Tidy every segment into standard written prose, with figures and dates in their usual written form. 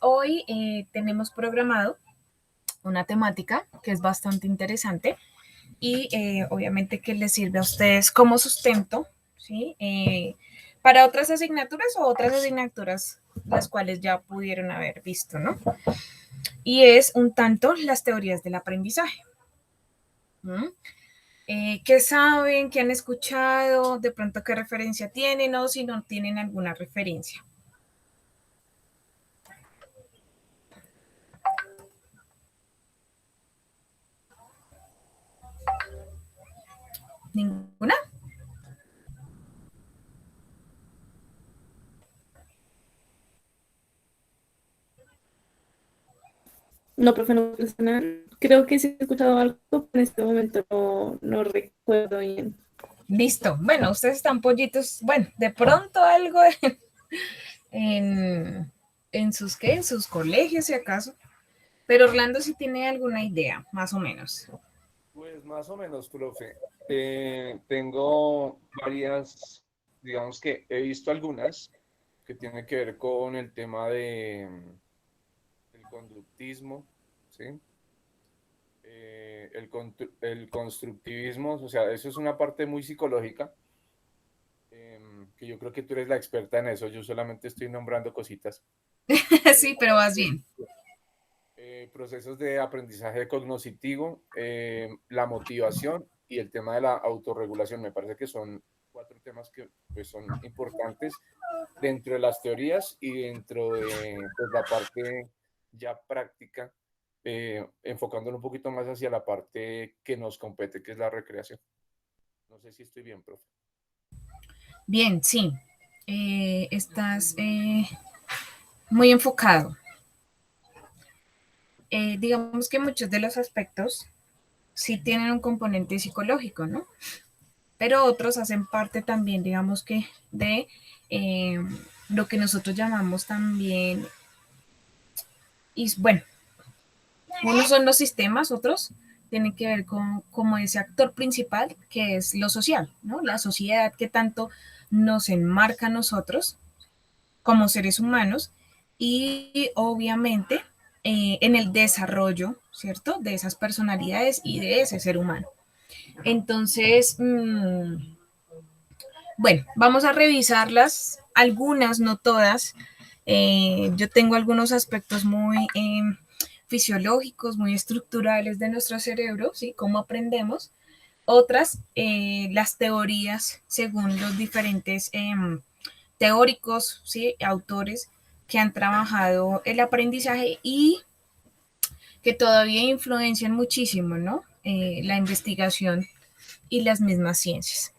Hoy tenemos programado una temática que es bastante interesante y obviamente que les sirve a ustedes como sustento, ¿sí? Para otras asignaturas o otras asignaturas las cuales ya pudieron haber visto, ¿no? Y es un tanto las teorías del aprendizaje. ¿Mm? ¿Qué saben? ¿Qué han escuchado? ¿De pronto qué referencia tienen o si no tienen alguna referencia? ¿Ninguna? No, profe, no personal. Creo que sí he escuchado algo, pero en este momento no recuerdo bien. Listo. Bueno, ustedes están pollitos. Bueno, de pronto algo en, ¿qué? En sus colegios, si acaso. Pero Orlando sí tiene alguna idea, más o menos. Pues más o menos, profe. Tengo varias, digamos que he visto algunas que tienen que ver con el tema el conductismo, ¿sí? El constructivismo, o sea, eso es una parte muy psicológica, que yo creo que tú eres la experta en eso, yo solamente estoy nombrando cositas. Sí, pero vas bien. Procesos de aprendizaje cognoscitivo, la motivación y el tema de la autorregulación. Me parece que son cuatro temas que pues, son importantes dentro de las teorías y dentro de pues, la parte ya práctica, enfocándolo un poquito más hacia la parte que nos compete, que es la recreación. No sé si estoy bien, profe. Bien, sí. Estás muy enfocado. Digamos que muchos de los aspectos sí tienen un componente psicológico, ¿no? Pero otros hacen parte también, digamos que, de eh, lo que nosotros llamamos también, y bueno, unos son los sistemas, otros tienen que ver con como ese actor principal que es lo social, ¿no? La sociedad que tanto nos enmarca a nosotros como seres humanos y obviamente en el desarrollo, ¿cierto? De esas personalidades y de ese ser humano. Entonces, bueno, vamos a revisarlas, algunas, no todas. Yo tengo algunos aspectos muy fisiológicos, muy estructurales de nuestro cerebro, ¿sí? Cómo aprendemos. Otras, las teorías según los diferentes teóricos, ¿sí? Autores que han trabajado el aprendizaje y que todavía influencian muchísimo, ¿no? La investigación y las mismas ciencias.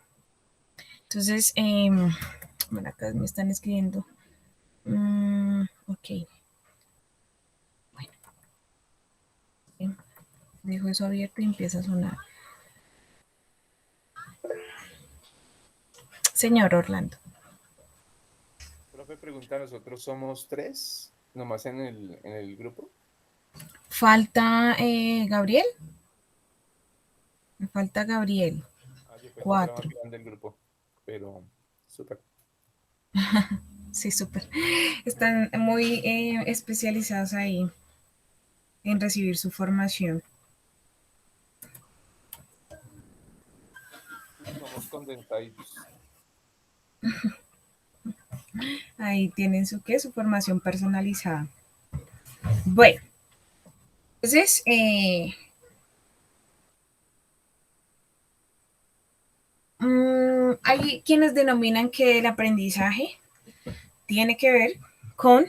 Entonces, bueno, acá me están escribiendo. Ok, bueno, dejo eso abierto y empieza a sonar. Señor Orlando. Profe, pregunta, nosotros somos tres, nomás en el grupo. Falta Gabriel. Me falta Gabriel. Yo pensé que era más 4. grande el grupo, pero súper. Sí, súper. Están muy especializados ahí en recibir su formación. Somos condensaditos. Ahí tienen su qué, su formación personalizada. Bueno, entonces hay quienes denominan que el aprendizaje tiene que ver con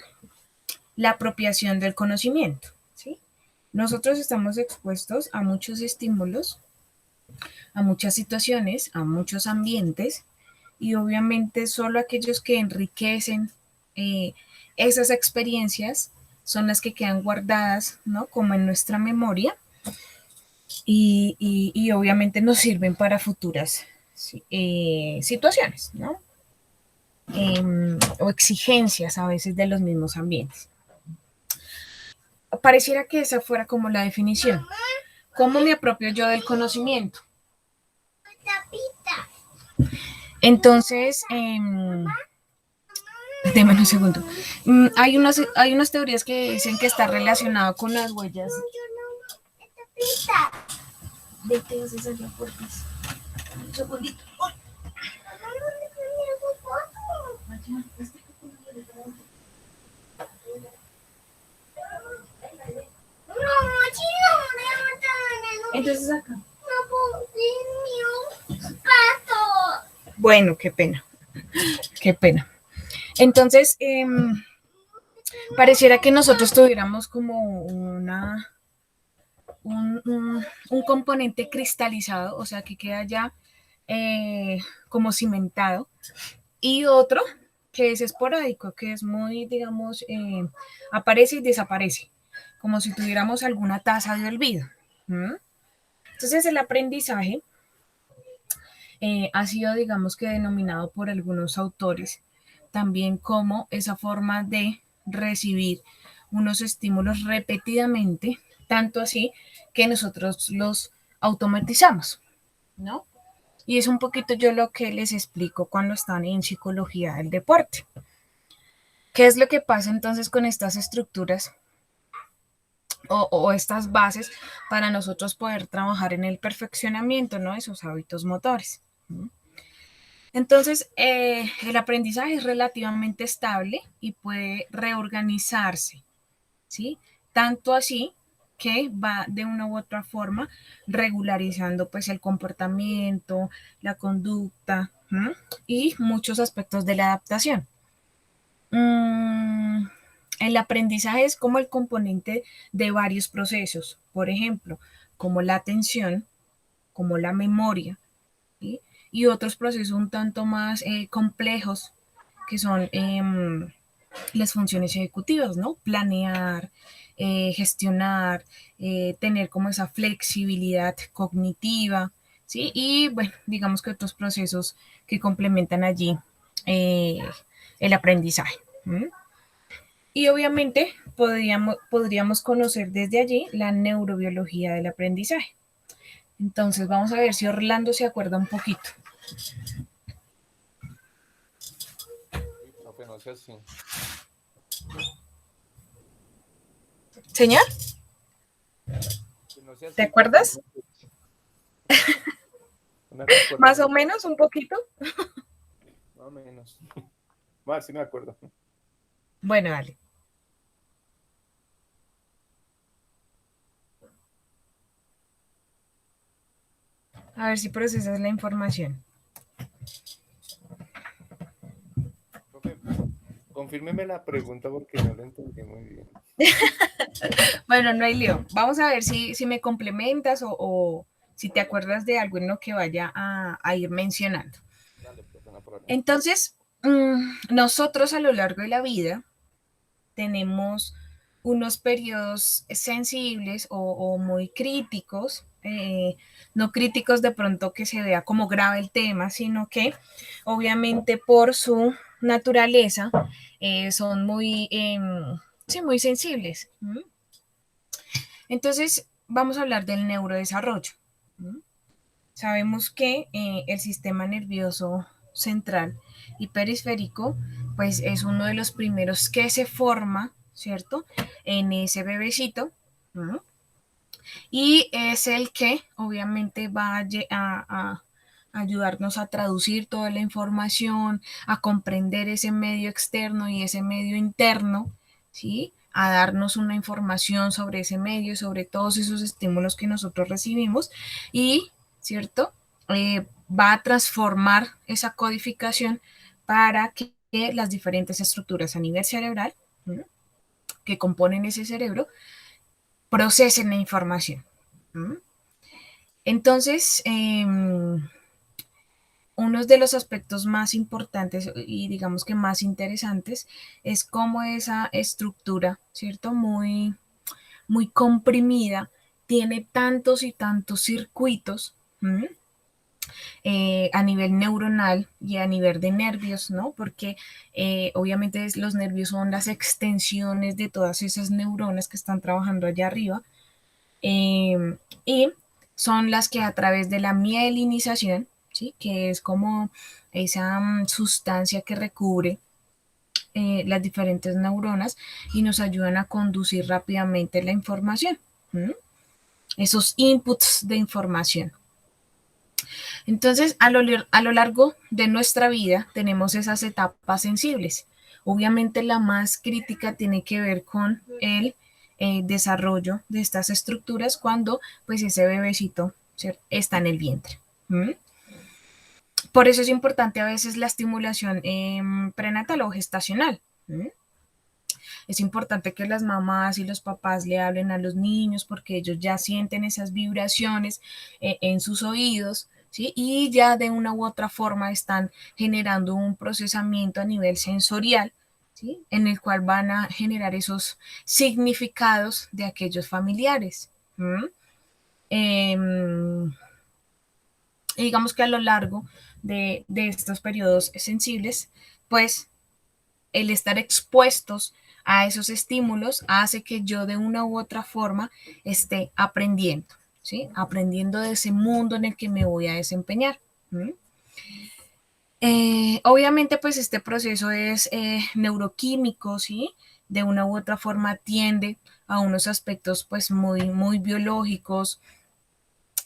la apropiación del conocimiento, ¿sí? Nosotros estamos expuestos a muchos estímulos, a muchas situaciones, a muchos ambientes y obviamente solo aquellos que enriquecen eh, esas experiencias son las que quedan guardadas, ¿no? Como en nuestra memoria y obviamente nos sirven para futuras situaciones, ¿no? O exigencias a veces de los mismos ambientes. Pareciera que esa fuera como la definición. ¿Cómo me apropio yo del conocimiento? Entonces, Deme un segundo. Hay unas teorías que dicen que está relacionado con las huellas. Vete, haces allá por piso. Un segundito. Entonces acá. Bueno, qué pena. Qué pena. Entonces, pareciera que nosotros tuviéramos como un componente cristalizado, o sea, que queda ya como cimentado, y otro que es esporádico, que es muy, digamos, aparece y desaparece, como si tuviéramos alguna tasa de olvido. Entonces, el aprendizaje ha sido, digamos que denominado por algunos autores también como esa forma de recibir unos estímulos repetidamente, tanto así que nosotros los automatizamos, ¿no? Y es un poquito yo lo que les explico cuando están en psicología del deporte. ¿Qué es lo que pasa entonces con estas estructuras o estas bases para nosotros poder trabajar en el perfeccionamiento, ¿no? Esos hábitos motores. Entonces, el aprendizaje es relativamente estable y puede reorganizarse, ¿sí? Tanto así que va de una u otra forma regularizando pues el comportamiento, la conducta, y muchos aspectos de la adaptación. El aprendizaje es como el componente de varios procesos, por ejemplo, como la atención, como la memoria, ¿sí? Y otros procesos un tanto más complejos que son las funciones ejecutivas, ¿no? Planear, gestionar, tener como esa flexibilidad cognitiva, ¿sí? Y bueno, digamos que otros procesos que complementan allí eh, el aprendizaje. Y obviamente podríamos conocer desde allí la neurobiología del aprendizaje. Entonces vamos a ver si Orlando se acuerda un poquito. Profe, no sé así. Señor, No sé ¿te así, profe, acuerdas? no me recuerdo Más o mucho, menos, un poquito. más o menos. Bueno, sí me acuerdo. Bueno, dale. A ver si procesas la información. Profe, confírmeme la pregunta porque no la entendí muy bien. Bueno, no hay lío. Vamos a ver si me complementas o si te acuerdas de algo en lo que vaya a ir mencionando. Dale, profe, no hay problema. Entonces, nosotros a lo largo de la vida tenemos unos periodos sensibles o muy críticos, no críticos de pronto que se vea como grave el tema, sino que obviamente por su naturaleza son muy, sí, muy sensibles. Entonces, vamos a hablar del neurodesarrollo. Sabemos que el sistema nervioso central y periférico, pues es uno de los primeros que se forma, ¿cierto? En ese bebecito. ¿No? Y es el que obviamente va a ayudarnos a traducir toda la información, a comprender ese medio externo y ese medio interno, ¿sí? A darnos una información sobre ese medio, sobre todos esos estímulos que nosotros recibimos y, ¿cierto? Va a transformar esa codificación para que las diferentes estructuras a nivel cerebral, ¿no? Que componen ese cerebro procesen la información. Entonces, uno de los aspectos más importantes y digamos que más interesantes es cómo esa estructura, ¿cierto? Muy comprimida, tiene tantos y tantos circuitos a nivel neuronal y a nivel de nervios, ¿no? Porque obviamente los nervios son las extensiones de todas esas neuronas que están trabajando allá arriba. Y son las que a través de la mielinización, ¿sí? Que es como esa sustancia que recubre las diferentes neuronas y nos ayudan a conducir rápidamente la información, esos inputs de información. Entonces, a lo largo de nuestra vida tenemos esas etapas sensibles. Obviamente la más crítica tiene que ver con el desarrollo de estas estructuras cuando pues ese bebecito, ¿cierto?, está en el vientre. Por eso es importante a veces la estimulación prenatal o gestacional. Es importante que las mamás y los papás le hablen a los niños porque ellos ya sienten esas vibraciones en sus oídos, ¿sí? Y ya de una u otra forma están generando un procesamiento a nivel sensorial, ¿sí?, en el cual van a generar esos significados de aquellos familiares. Y digamos que a lo largo de estos periodos sensibles, pues el estar expuestos a esos estímulos hace que yo de una u otra forma esté aprendiendo, ¿sí? Aprendiendo de ese mundo en el que me voy a desempeñar. Obviamente, pues este proceso es neuroquímico, ¿sí? De una u otra forma tiende a unos aspectos pues muy biológicos,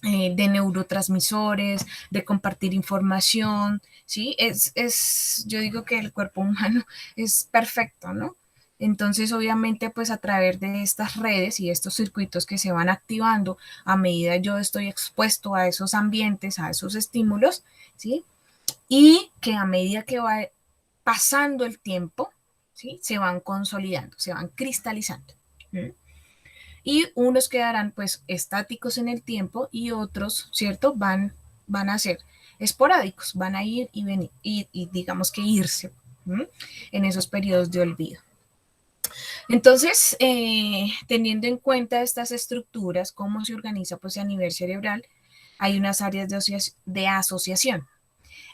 de neurotransmisores, de compartir información, ¿sí? Yo digo que el cuerpo humano es perfecto, ¿no? Entonces, obviamente, pues a través de estas redes y estos circuitos que se van activando a medida yo estoy expuesto a esos ambientes, a esos estímulos, ¿sí? Y que a medida que va pasando el tiempo, ¿sí?, se van consolidando, se van cristalizando. Y unos quedarán pues estáticos en el tiempo y otros, ¿cierto?, van a ser esporádicos, van a ir y venir y digamos que irse en esos periodos de olvido. Entonces, teniendo en cuenta estas estructuras, cómo se organiza pues a nivel cerebral, hay unas áreas de asociación.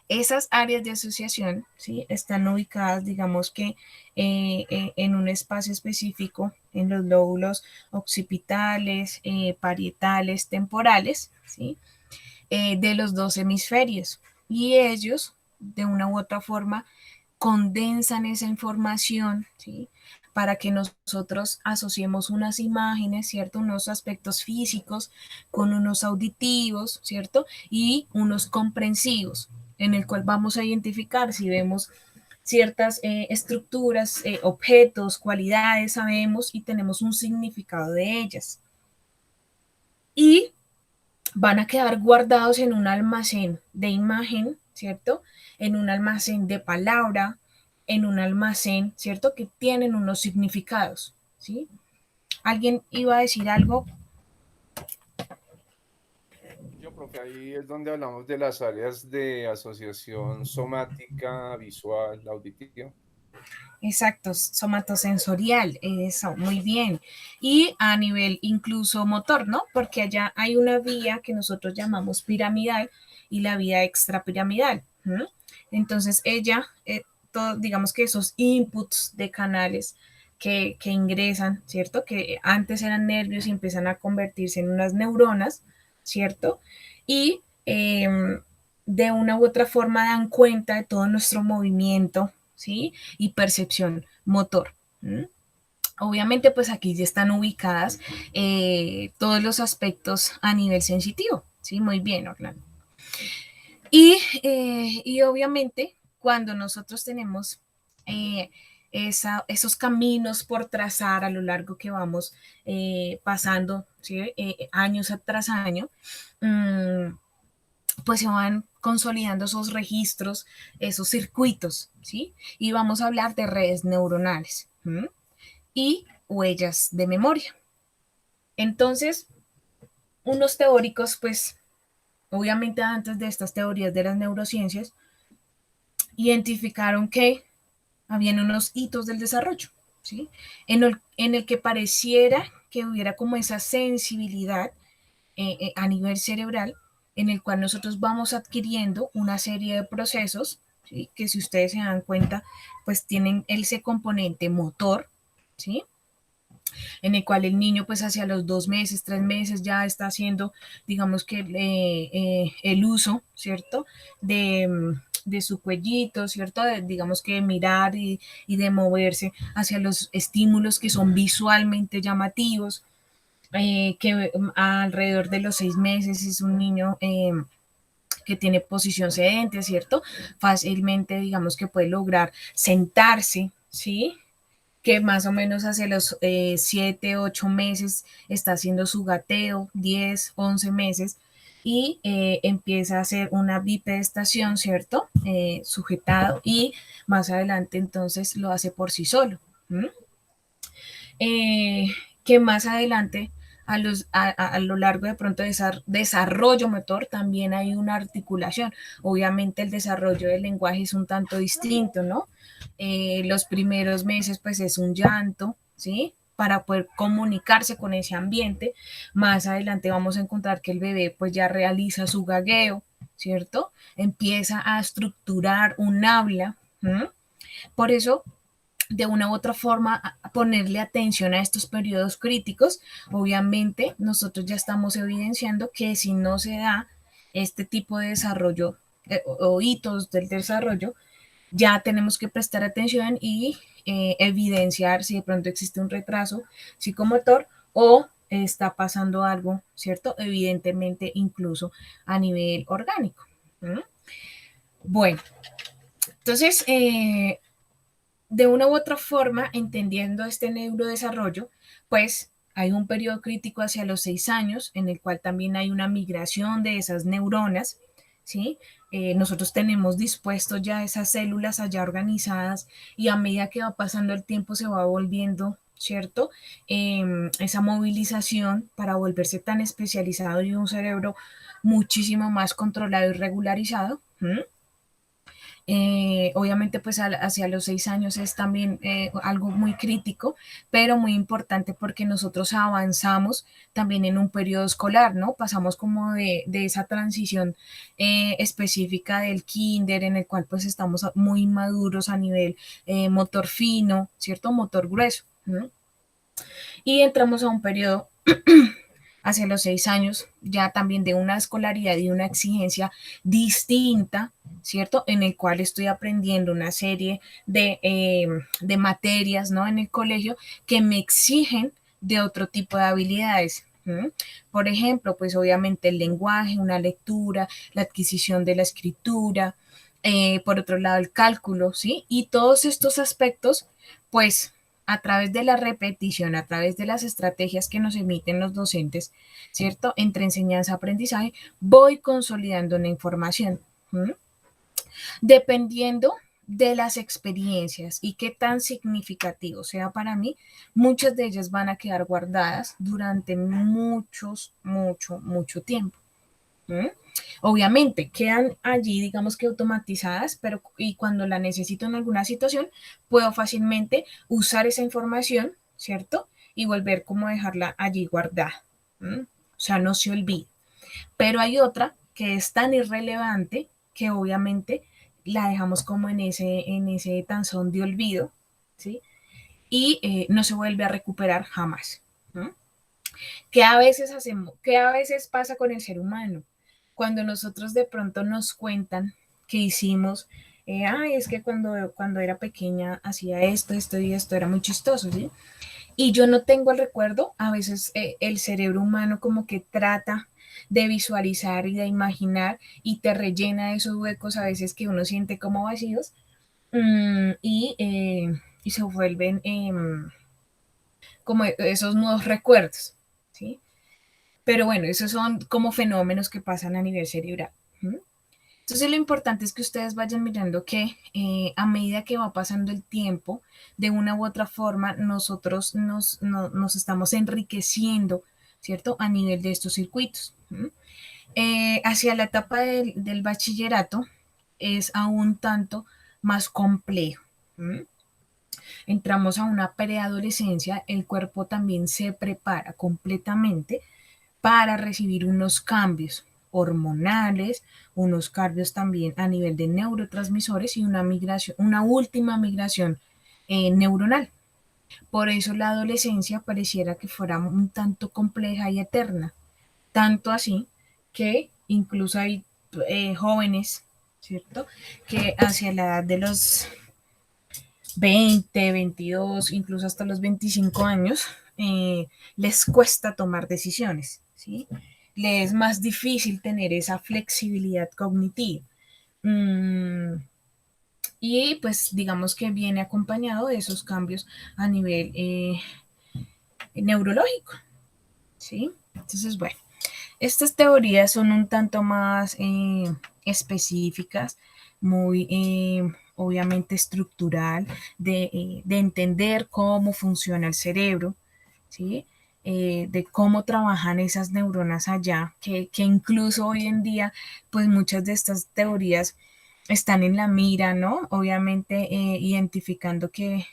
Esas áreas de asociación, ¿sí?, están ubicadas, digamos que en un espacio específico, en los lóbulos occipitales, parietales, temporales, ¿sí?, de los dos hemisferios. Y ellos, de una u otra forma, condensan esa información, ¿sí?, para que nosotros asociemos unas imágenes, ¿cierto?, unos aspectos físicos con unos auditivos, ¿cierto?, y unos comprensivos, en el cual vamos a identificar si vemos ciertas estructuras, objetos, cualidades, sabemos y tenemos un significado de ellas. Y van a quedar guardados en un almacén de imagen, ¿cierto?, en un almacén de palabra, en un almacén, ¿cierto?, que tienen unos significados, ¿sí? ¿Alguien iba a decir algo? Yo, profe, ahí es donde hablamos de las áreas de asociación somática, visual, auditiva. Exacto, somatosensorial, eso, muy bien. Y a nivel incluso motor, ¿no? Porque allá hay una vía que nosotros llamamos piramidal y la vía extrapiramidal. Entonces ella, digamos que esos inputs de canales que ingresan, ¿cierto? Que antes eran nervios y empiezan a convertirse en unas neuronas, ¿cierto? Y de una u otra forma dan cuenta de todo nuestro movimiento, ¿sí?, y percepción motor. Obviamente, pues aquí ya están ubicadas todos los aspectos a nivel sensitivo, ¿sí? Muy bien, Orlando. Y obviamente, cuando nosotros tenemos esos caminos por trazar a lo largo que vamos pasando, ¿sí?, años tras año, pues se van consolidando esos registros, esos circuitos, ¿sí? Y vamos a hablar de redes neuronales y huellas de memoria. Entonces, unos teóricos, pues, obviamente antes de estas teorías de las neurociencias, identificaron que habían unos hitos del desarrollo, ¿sí?, en el que pareciera que hubiera como esa sensibilidad a nivel cerebral, en el cual nosotros vamos adquiriendo una serie de procesos, ¿sí?, que si ustedes se dan cuenta, pues tienen ese componente motor, ¿sí?, en el cual el niño pues hacia los 2 meses, 3 meses ya está haciendo, digamos que el uso, ¿cierto?, de su cuellito, ¿cierto? Digamos que de mirar y de moverse hacia los estímulos que son visualmente llamativos, que alrededor de los 6 meses es un niño que tiene posición sedente, ¿cierto? Fácilmente, digamos que puede lograr sentarse, ¿sí? Que más o menos hacia los 7, 8 meses está haciendo su gateo, 10, 11 meses, y empieza a hacer una bipedestación, ¿cierto? Sujetado, y más adelante entonces lo hace por sí solo. ¿Mm? Que más adelante, a lo largo de pronto de desarrollo motor, también hay una articulación. Obviamente el desarrollo del lenguaje es un tanto distinto, ¿no? Los primeros meses pues es un llanto, ¿sí? Para poder comunicarse con ese ambiente. Más adelante vamos a encontrar que el bebé pues ya realiza su gagueo, ¿cierto? Empieza a estructurar un habla. ¿Mm? Por eso de una u otra forma ponerle atención a estos periodos críticos. Obviamente nosotros ya estamos evidenciando que si no se da este tipo de desarrollo o hitos del desarrollo, ya tenemos que prestar atención y evidenciar si de pronto existe un retraso psicomotor o está pasando algo, ¿cierto? Evidentemente incluso a nivel orgánico. ¿Mm? Bueno, entonces de una u otra forma, entendiendo este neurodesarrollo, pues hay un periodo crítico hacia los 6 años en el cual también hay una migración de esas neuronas, ¿sí? Nosotros tenemos dispuestos ya esas células allá organizadas y a medida que va pasando el tiempo se va volviendo, ¿cierto? Esa movilización para volverse tan especializado y un cerebro muchísimo más controlado y regularizado. Obviamente, pues hacia los 6 años es también algo muy crítico, pero muy importante porque nosotros avanzamos también en un periodo escolar, ¿no? Pasamos como de esa transición específica del kinder, en el cual pues estamos muy maduros a nivel motor fino, ¿cierto? Motor grueso, ¿no? Y entramos a un periodo hacia los 6 años, ya también de una escolaridad y una exigencia distinta, ¿cierto? En el cual estoy aprendiendo una serie de materias, ¿no? En el colegio que me exigen de otro tipo de habilidades. ¿Mm? Por ejemplo, pues obviamente el lenguaje, una lectura, la adquisición de la escritura, por otro lado el cálculo, ¿sí? Y todos estos aspectos, pues a través de la repetición, a través de las estrategias que nos emiten los docentes, ¿cierto? Entre enseñanza-aprendizaje, voy consolidando una información. ¿Mm? Dependiendo de las experiencias y qué tan significativo sea para mí, muchas de ellas van a quedar guardadas durante mucho tiempo. ¿Mm? Obviamente quedan allí, digamos que automatizadas, pero y cuando la necesito en alguna situación, puedo fácilmente usar esa información, ¿cierto? Y volver como a dejarla allí guardada. ¿Mm? O sea, no se olvide. Pero hay otra que es tan irrelevante que obviamente la dejamos como en ese tanzón de olvido, ¿sí? Y no se vuelve a recuperar jamás. ¿Mm? ¿Qué a veces hacemos? ¿Qué a veces pasa con el ser humano? Cuando nosotros de pronto nos cuentan que hicimos, ay, es que cuando era pequeña hacía esto y esto, era muy chistoso, ¿sí? Y yo no tengo el recuerdo, a veces el cerebro humano como que trata de visualizar y de imaginar y te rellena esos huecos a veces que uno siente como vacíos y se vuelven como esos nuevos recuerdos, ¿sí? Pero bueno, esos son como fenómenos que pasan a nivel cerebral. ¿Mm? Entonces lo importante es que ustedes vayan mirando que a medida que va pasando el tiempo, de una u otra forma, nosotros nos estamos enriqueciendo, ¿cierto? A nivel de estos circuitos. ¿Mm? Hacia la etapa del bachillerato es aún tanto más complejo. ¿Mm? Entramos a una preadolescencia, el cuerpo también se prepara completamente para recibir unos cambios hormonales, unos cambios también a nivel de neurotransmisores y una migración, una última migración neuronal. Por eso la adolescencia pareciera que fuera un tanto compleja y eterna, tanto así que incluso hay jóvenes, ¿cierto? Que hacia la edad de los 20, 22, incluso hasta los 25 años, les cuesta tomar decisiones, ¿sí? Les es más difícil tener esa flexibilidad cognitiva. Y pues digamos que viene acompañado de esos cambios a nivel neurológico, ¿sí? Entonces, bueno, estas teorías son un tanto más específicas, muy obviamente estructural, de entender cómo funciona el cerebro, ¿sí? De cómo trabajan esas neuronas allá, que incluso hoy en día, pues muchas de estas teorías están en la mira, ¿no? Obviamente identificando que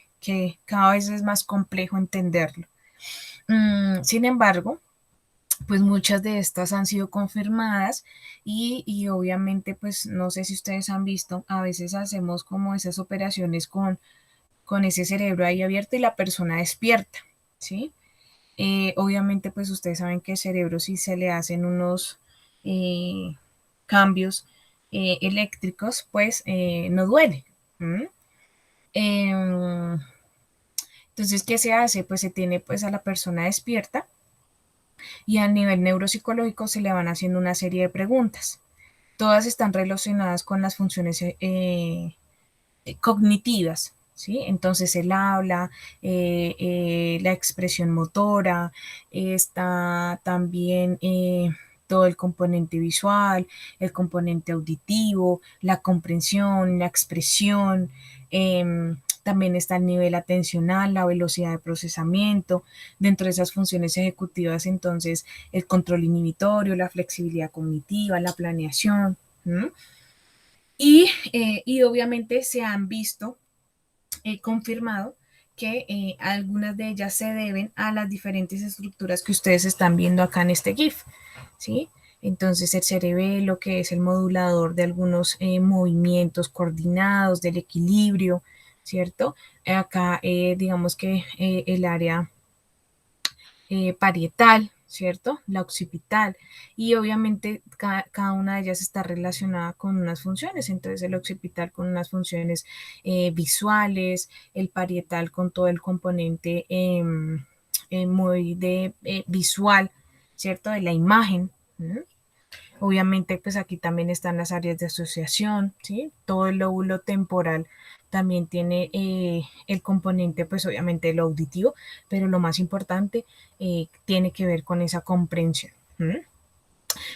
cada vez es más complejo entenderlo. Sin embargo, pues muchas de estas han sido confirmadas y obviamente pues no sé si ustedes han visto, a veces hacemos como esas operaciones con ese cerebro ahí abierto y la persona despierta, ¿sí? Obviamente pues ustedes saben que el cerebro si se le hacen unos cambios eléctricos pues no duele. Eh, entonces, ¿qué se hace? Pues se tiene pues a la persona despierta y a nivel neuropsicológico se le van haciendo una serie de preguntas. Todas están relacionadas con las funciones cognitivas, ¿sí? Entonces el habla, la expresión motora, está también todo el componente visual, el componente auditivo, la comprensión, la expresión, también está el nivel atencional, la velocidad de procesamiento, dentro de esas funciones ejecutivas, entonces el control inhibitorio, la flexibilidad cognitiva, la planeación. Y obviamente se han visto confirmado que algunas de ellas se deben a las diferentes estructuras que ustedes están viendo acá en este GIF, ¿sí? Entonces el cerebelo, que es el modulador de algunos movimientos coordinados, del equilibrio, ¿cierto? Acá digamos que el área parietal, ¿cierto? La occipital. Y obviamente cada una de ellas está relacionada con unas funciones. Entonces el occipital con unas funciones visuales, el parietal con todo el componente muy de visual, ¿cierto? De la imagen. Obviamente, pues aquí también están las áreas de asociación, ¿sí? Todo el lóbulo temporal también tiene el componente, pues obviamente lo auditivo, pero lo más importante tiene que ver con esa comprensión.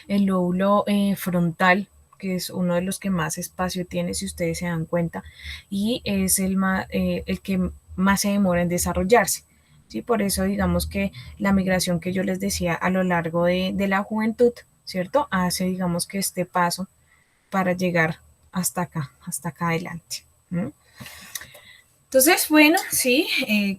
El lóbulo frontal, que es uno de los que más espacio tiene, si ustedes se dan cuenta, y es el que más se demora en desarrollarse. ¿Sí? Por eso digamos que la migración que yo les decía a lo largo de la juventud, ¿cierto? Hace digamos que este paso para llegar hasta acá adelante. Entonces, bueno, sí,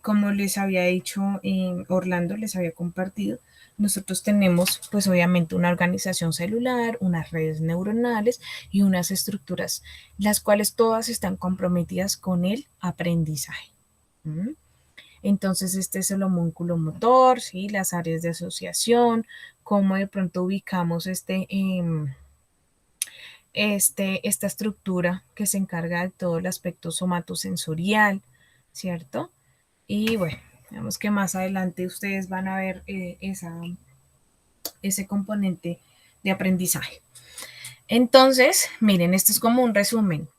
como les había dicho Orlando, les había compartido, nosotros tenemos pues obviamente una organización celular, unas redes neuronales y unas estructuras, las cuales todas están comprometidas con el aprendizaje. Entonces, este es el homúnculo motor, ¿sí? Las áreas de asociación, cómo de pronto ubicamos esta estructura que se encarga de todo el aspecto somatosensorial, ¿cierto? Y bueno, digamos que más adelante ustedes van a ver ese componente de aprendizaje. Entonces, miren, esto es como un resumen.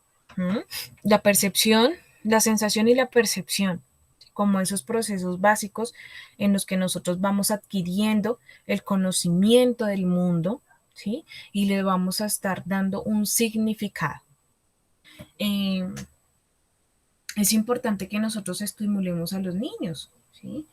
La percepción, la sensación y la percepción, como esos procesos básicos en los que nosotros vamos adquiriendo el conocimiento del mundo, ¿sí? Y le vamos a estar dando un significado. Es importante que nosotros estimulemos a los niños, ¿sí?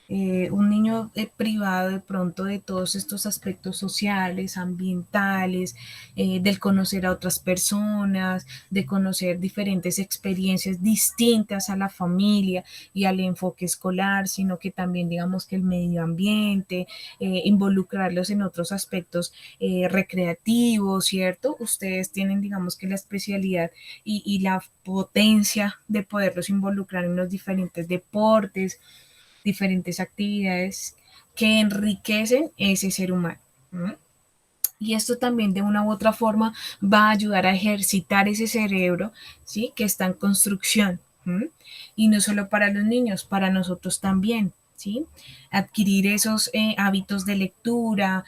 Un niño privado de pronto de todos estos aspectos sociales, ambientales, del conocer a otras personas, de conocer diferentes experiencias distintas a la familia y al enfoque escolar, sino que también digamos que el medio ambiente, involucrarlos en otros aspectos recreativos, ¿cierto? Ustedes tienen digamos que la especialidad y la potencia de poderlos involucrar en los diferentes deportes, diferentes actividades que enriquecen ese ser humano. Y esto también de una u otra forma va a ayudar a ejercitar ese cerebro, ¿sí? Que está en construcción. ¿Mm? Y no solo para los niños, para nosotros también. ¿Sí? Adquirir esos hábitos de lectura,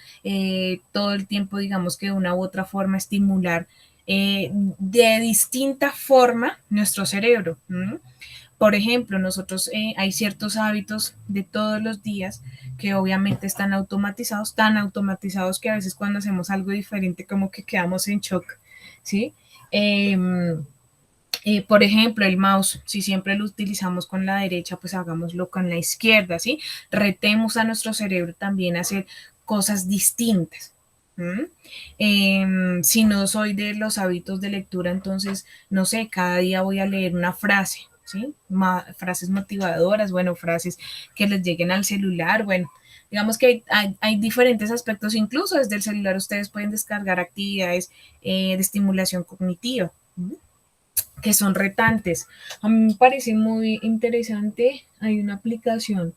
todo el tiempo, digamos que de una u otra forma estimular de distinta forma nuestro cerebro. ¿Mm? Por ejemplo, nosotros hay ciertos hábitos de todos los días que obviamente están automatizados, tan automatizados que a veces cuando hacemos algo diferente como que quedamos en shock, ¿sí? Eh, por ejemplo, el mouse, si siempre lo utilizamos con la derecha, pues hagámoslo con la izquierda, ¿sí? Retemos a nuestro cerebro también a hacer cosas distintas. Si no soy de los hábitos de lectura, entonces, no sé, cada día voy a leer una frase, ¿sí? Frases motivadoras, bueno, frases que les lleguen al celular, bueno, digamos que hay diferentes aspectos, incluso desde el celular ustedes pueden descargar actividades de estimulación cognitiva. Que son retantes. A mí me parece muy interesante. Hay una aplicación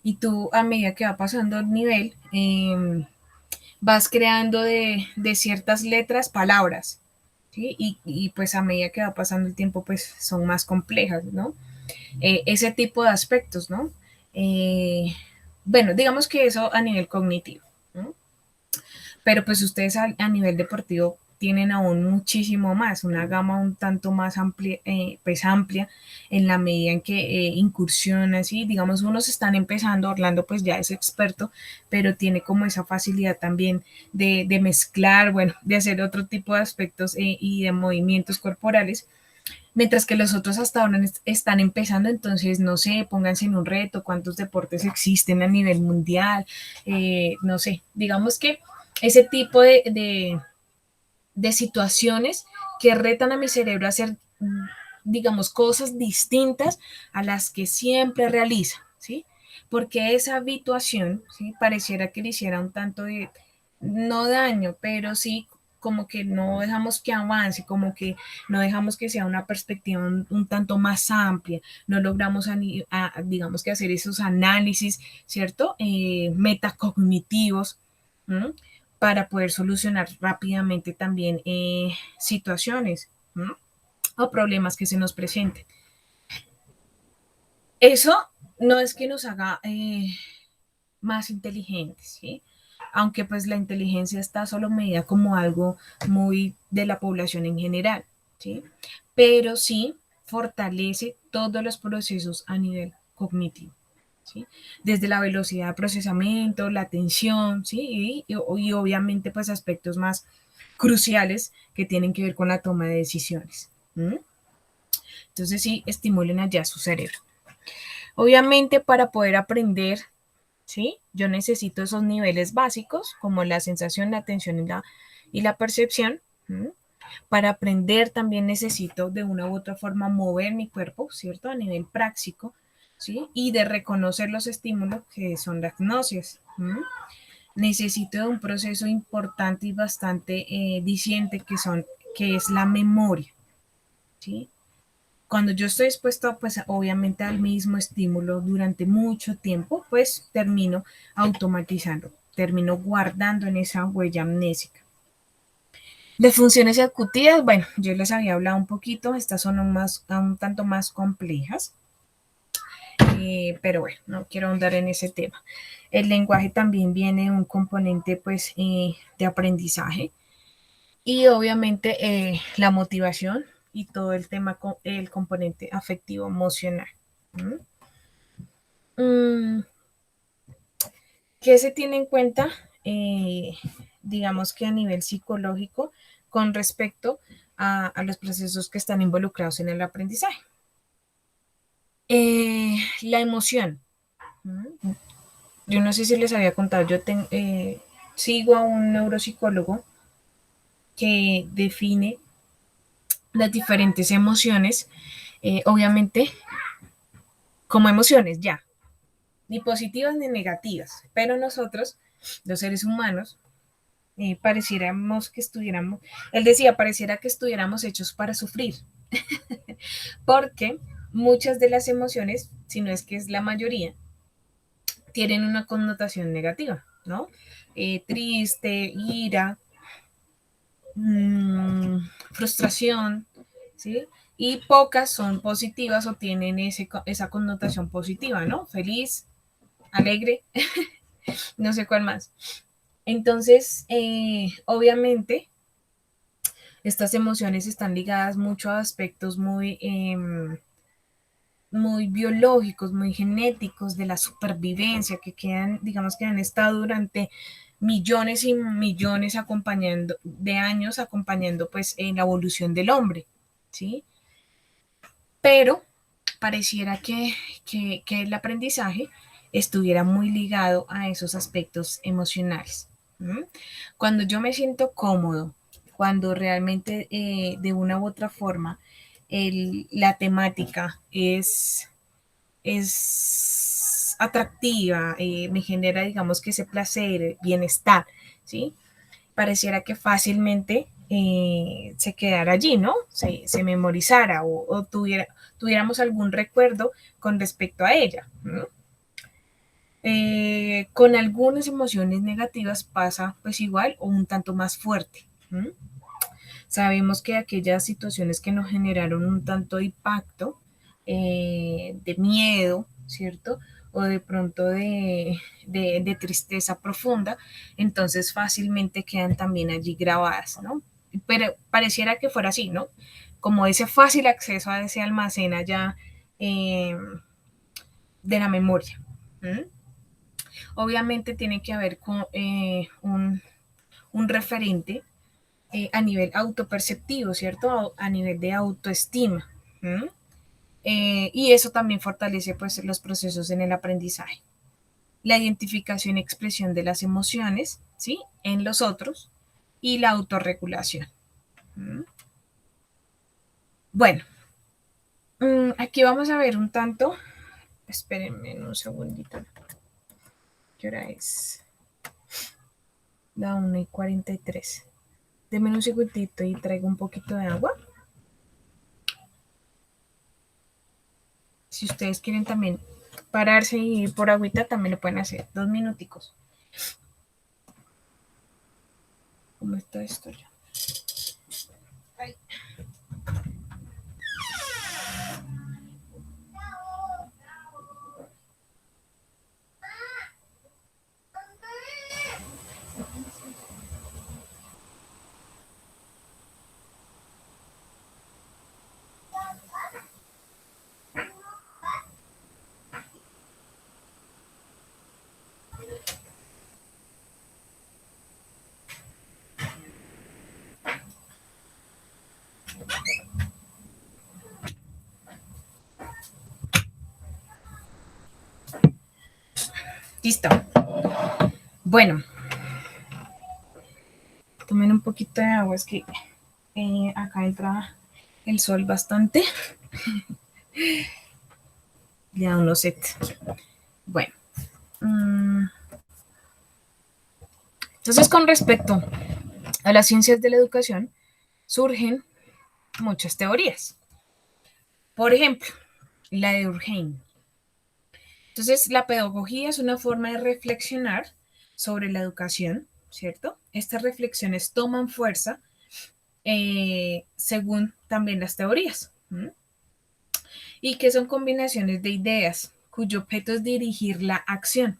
y tú a medida que va pasando el nivel, vas creando de ciertas letras palabras. ¿Sí? Y pues a medida que va pasando el tiempo, pues son más complejas, ¿no? Ese tipo de aspectos, ¿no? Bueno, digamos que eso a nivel cognitivo, ¿no? Pero pues ustedes a nivel deportivo tienen aún muchísimo más, una gama un tanto más amplia, pues amplia en la medida en que incursionan, ¿sí? Digamos, unos están empezando, Orlando pues ya es experto, pero tiene como esa facilidad también de mezclar, bueno, de hacer otro tipo de aspectos y de movimientos corporales, mientras que los otros hasta ahora están empezando, entonces no sé, pónganse en un reto, cuántos deportes existen a nivel mundial, no sé, digamos que ese tipo de situaciones que retan a mi cerebro a hacer, digamos, cosas distintas a las que siempre realiza, ¿sí? Porque esa habituación, ¿sí? Pareciera que le hiciera un tanto de, no daño, pero sí como que no dejamos que avance, como que no dejamos que sea una perspectiva un tanto más amplia, no logramos, digamos que hacer esos análisis, ¿cierto? Metacognitivos, ¿m? Para poder solucionar rápidamente también situaciones, ¿m? O problemas que se nos presenten. Eso no es que nos haga más inteligentes, ¿sí? Aunque pues la inteligencia está solo medida como algo muy de la población en general, ¿sí? Pero sí fortalece todos los procesos a nivel cognitivo, ¿sí? Desde la velocidad de procesamiento, la atención, ¿sí? Y obviamente pues aspectos más cruciales que tienen que ver con la toma de decisiones. ¿Mm? Entonces sí, estimulen allá su cerebro. Obviamente para poder aprender, ¿sí? Yo necesito esos niveles básicos como la sensación, la atención y la percepción. ¿Mm? Para aprender también necesito de una u otra forma mover mi cuerpo, ¿cierto? A nivel práctico, ¿sí? Y de reconocer los estímulos que son las gnosis. ¿Mm? Necesito de un proceso importante y bastante diciente que es la memoria, ¿sí? Cuando yo estoy expuesto, pues obviamente al mismo estímulo durante mucho tiempo, pues termino automatizando, termino guardando en esa huella amnésica. De funciones ejecutivas, bueno, yo les había hablado un poquito, estas son un tanto más complejas, pero bueno, no quiero ahondar en ese tema. El lenguaje también viene un componente pues de aprendizaje y obviamente la motivación y todo el tema, el componente afectivo emocional. ¿Qué se tiene en cuenta? Digamos que a nivel psicológico con respecto a los procesos que están involucrados en el aprendizaje. La emoción. Yo no sé si les había contado, yo sigo a un neuropsicólogo que define las diferentes emociones, obviamente como emociones ya, ni positivas ni negativas, pero nosotros, los seres humanos, pareciéramos que estuviéramos, él decía, pareciera que estuviéramos hechos para sufrir, porque muchas de las emociones, si no es que es la mayoría, tienen una connotación negativa, ¿no? Triste, ira, frustración, ¿sí? Y pocas son positivas o tienen esa connotación positiva, ¿no? Feliz, alegre, no sé cuál más. Entonces, obviamente, estas emociones están ligadas mucho a aspectos muy biológicos, muy genéticos de la supervivencia, que quedan, digamos que han estado durante millones y millones de años acompañando pues en la evolución del hombre, ¿sí? Pero pareciera que el aprendizaje estuviera muy ligado a esos aspectos emocionales. ¿Mm? Cuando yo me siento cómodo, cuando realmente de una u otra forma la temática es atractiva, me genera, digamos que ese placer, bienestar, ¿sí? Pareciera que fácilmente se quedara allí, ¿no? Se memorizara o tuviéramos algún recuerdo con respecto a ella, ¿no? Con algunas emociones negativas pasa pues igual o un tanto más fuerte. ¿Mm? Sabemos que aquellas situaciones que nos generaron un tanto de impacto, de miedo, ¿cierto? O de pronto de tristeza profunda, entonces fácilmente quedan también allí grabadas, ¿no? Pero pareciera que fuera así, ¿no? Como ese fácil acceso a ese almacén allá de la memoria. ¿Mm? Obviamente tiene que haber con, un referente a nivel autoperceptivo, ¿cierto? A nivel de autoestima. ¿Mm? Y eso también fortalece pues, los procesos en el aprendizaje. La identificación y expresión de las emociones, ¿sí? En los otros y la autorregulación. ¿Mm? Bueno, aquí vamos a ver un tanto. Espérenme un segundito. ¿Qué hora es? La 1:43. Denme un segundito y traigo un poquito de agua. Si ustedes quieren también pararse y ir por agüita, también lo pueden hacer. 2 minuticos. ¿Cómo está esto ya? Ay. Listo. Bueno, tomen un poquito de agua, es que acá entra el sol bastante. Le da unos set. Bueno. Entonces, con respecto a las ciencias de la educación, surgen muchas teorías. Por ejemplo, la de Durkheim. Entonces, la pedagogía es una forma de reflexionar sobre la educación, ¿cierto? Estas reflexiones toman fuerza según también las teorías. ¿Mm? Y que son combinaciones de ideas cuyo objeto es dirigir la acción.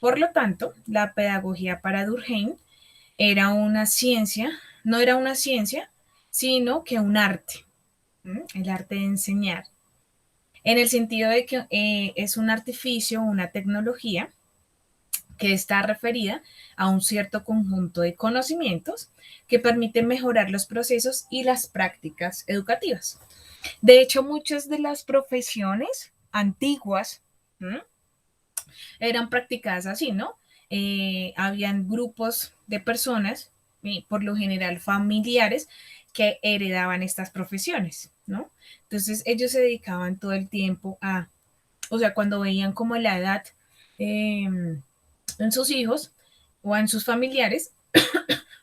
Por lo tanto, la pedagogía para Durkheim era una ciencia, no era una ciencia, sino que un arte, el arte de enseñar, en el sentido de que es un artificio, una tecnología que está referida a un cierto conjunto de conocimientos que permiten mejorar los procesos y las prácticas educativas. De hecho, muchas de las profesiones antiguas eran practicadas así, ¿no? Habían grupos de personas, por lo general familiares, que heredaban estas profesiones, ¿no? Entonces ellos se dedicaban todo el tiempo a, o sea, cuando veían como la edad en sus hijos o en sus familiares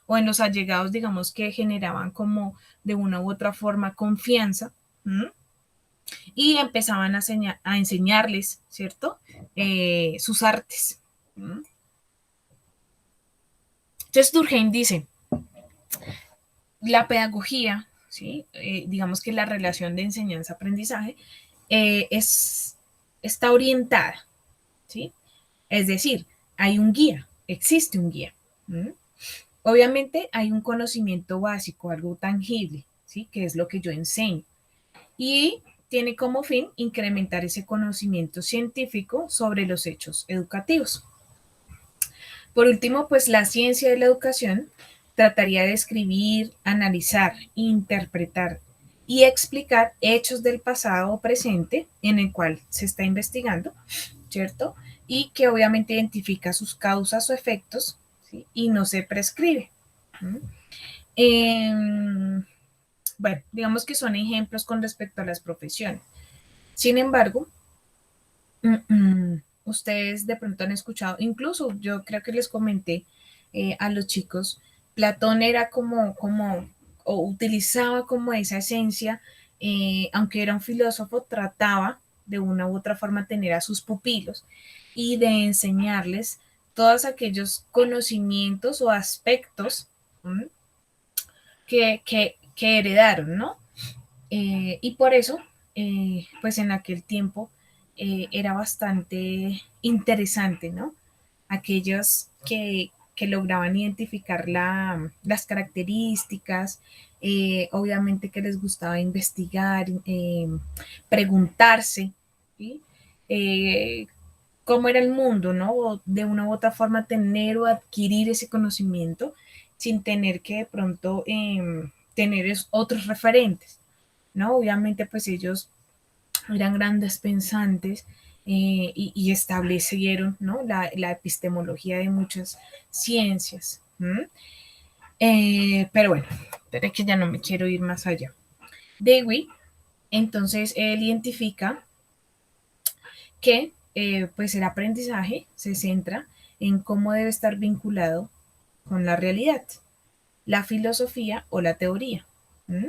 o en los allegados, digamos, que generaban como de una u otra forma confianza, ¿m? Y empezaban a enseñarles, ¿cierto? Sus artes. ¿M? Entonces Durkheim dice, la pedagogía, ¿sí? Digamos que la relación de enseñanza-aprendizaje está orientada, ¿sí? Es decir, hay un guía, existe un guía. ¿Mm? Obviamente hay un conocimiento básico, algo tangible, ¿sí? Que es lo que yo enseño. Y tiene como fin incrementar ese conocimiento científico sobre los hechos educativos. Por último, pues la ciencia de la educación trataría de describir, analizar, interpretar y explicar hechos del pasado o presente en el cual se está investigando, ¿cierto? Y que obviamente identifica sus causas o efectos, ¿sí? Y no se prescribe. ¿Mm? Bueno, digamos que son ejemplos con respecto a las profesiones. Sin embargo, ustedes de pronto han escuchado, incluso yo creo que les comenté a los chicos, Platón era o utilizaba como esa esencia, aunque era un filósofo, trataba de una u otra forma tener a sus pupilos y de enseñarles todos aquellos conocimientos o aspectos que heredaron, ¿no? Y por eso, pues en aquel tiempo era bastante interesante, ¿no? Aquellos que lograban identificar las características, obviamente que les gustaba investigar, preguntarse, ¿sí? Eh, cómo era el mundo, ¿no? O de una u otra forma tener o adquirir ese conocimiento sin tener que de pronto tener otros referentes, ¿no? Obviamente pues ellos eran grandes pensantes y establecieron, ¿no? La epistemología de muchas ciencias. Pero bueno, pero es que ya no me quiero ir más allá. Dewey, entonces, él identifica que pues el aprendizaje se centra en cómo debe estar vinculado con la realidad, la filosofía o la teoría. ¿Mm?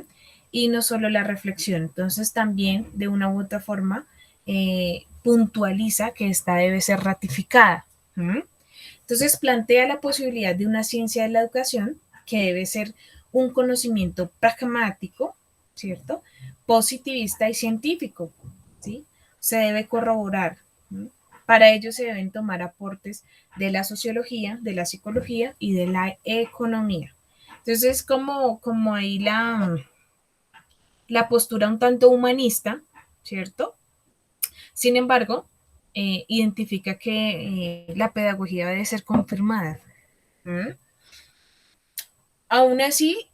Y no solo la reflexión. Entonces también de una u otra forma puntualiza que esta debe ser ratificada. ¿Mm? Entonces plantea la posibilidad de una ciencia de la educación que debe ser un conocimiento pragmático, ¿cierto? Positivista y científico, ¿sí? Se debe corroborar. ¿Sí? Para ello se deben tomar aportes de la sociología, de la psicología y de la economía. Entonces es como ahí la postura un tanto humanista, ¿cierto? Sin embargo, identifica que la pedagogía debe ser confirmada. ¿Mm? Aún así,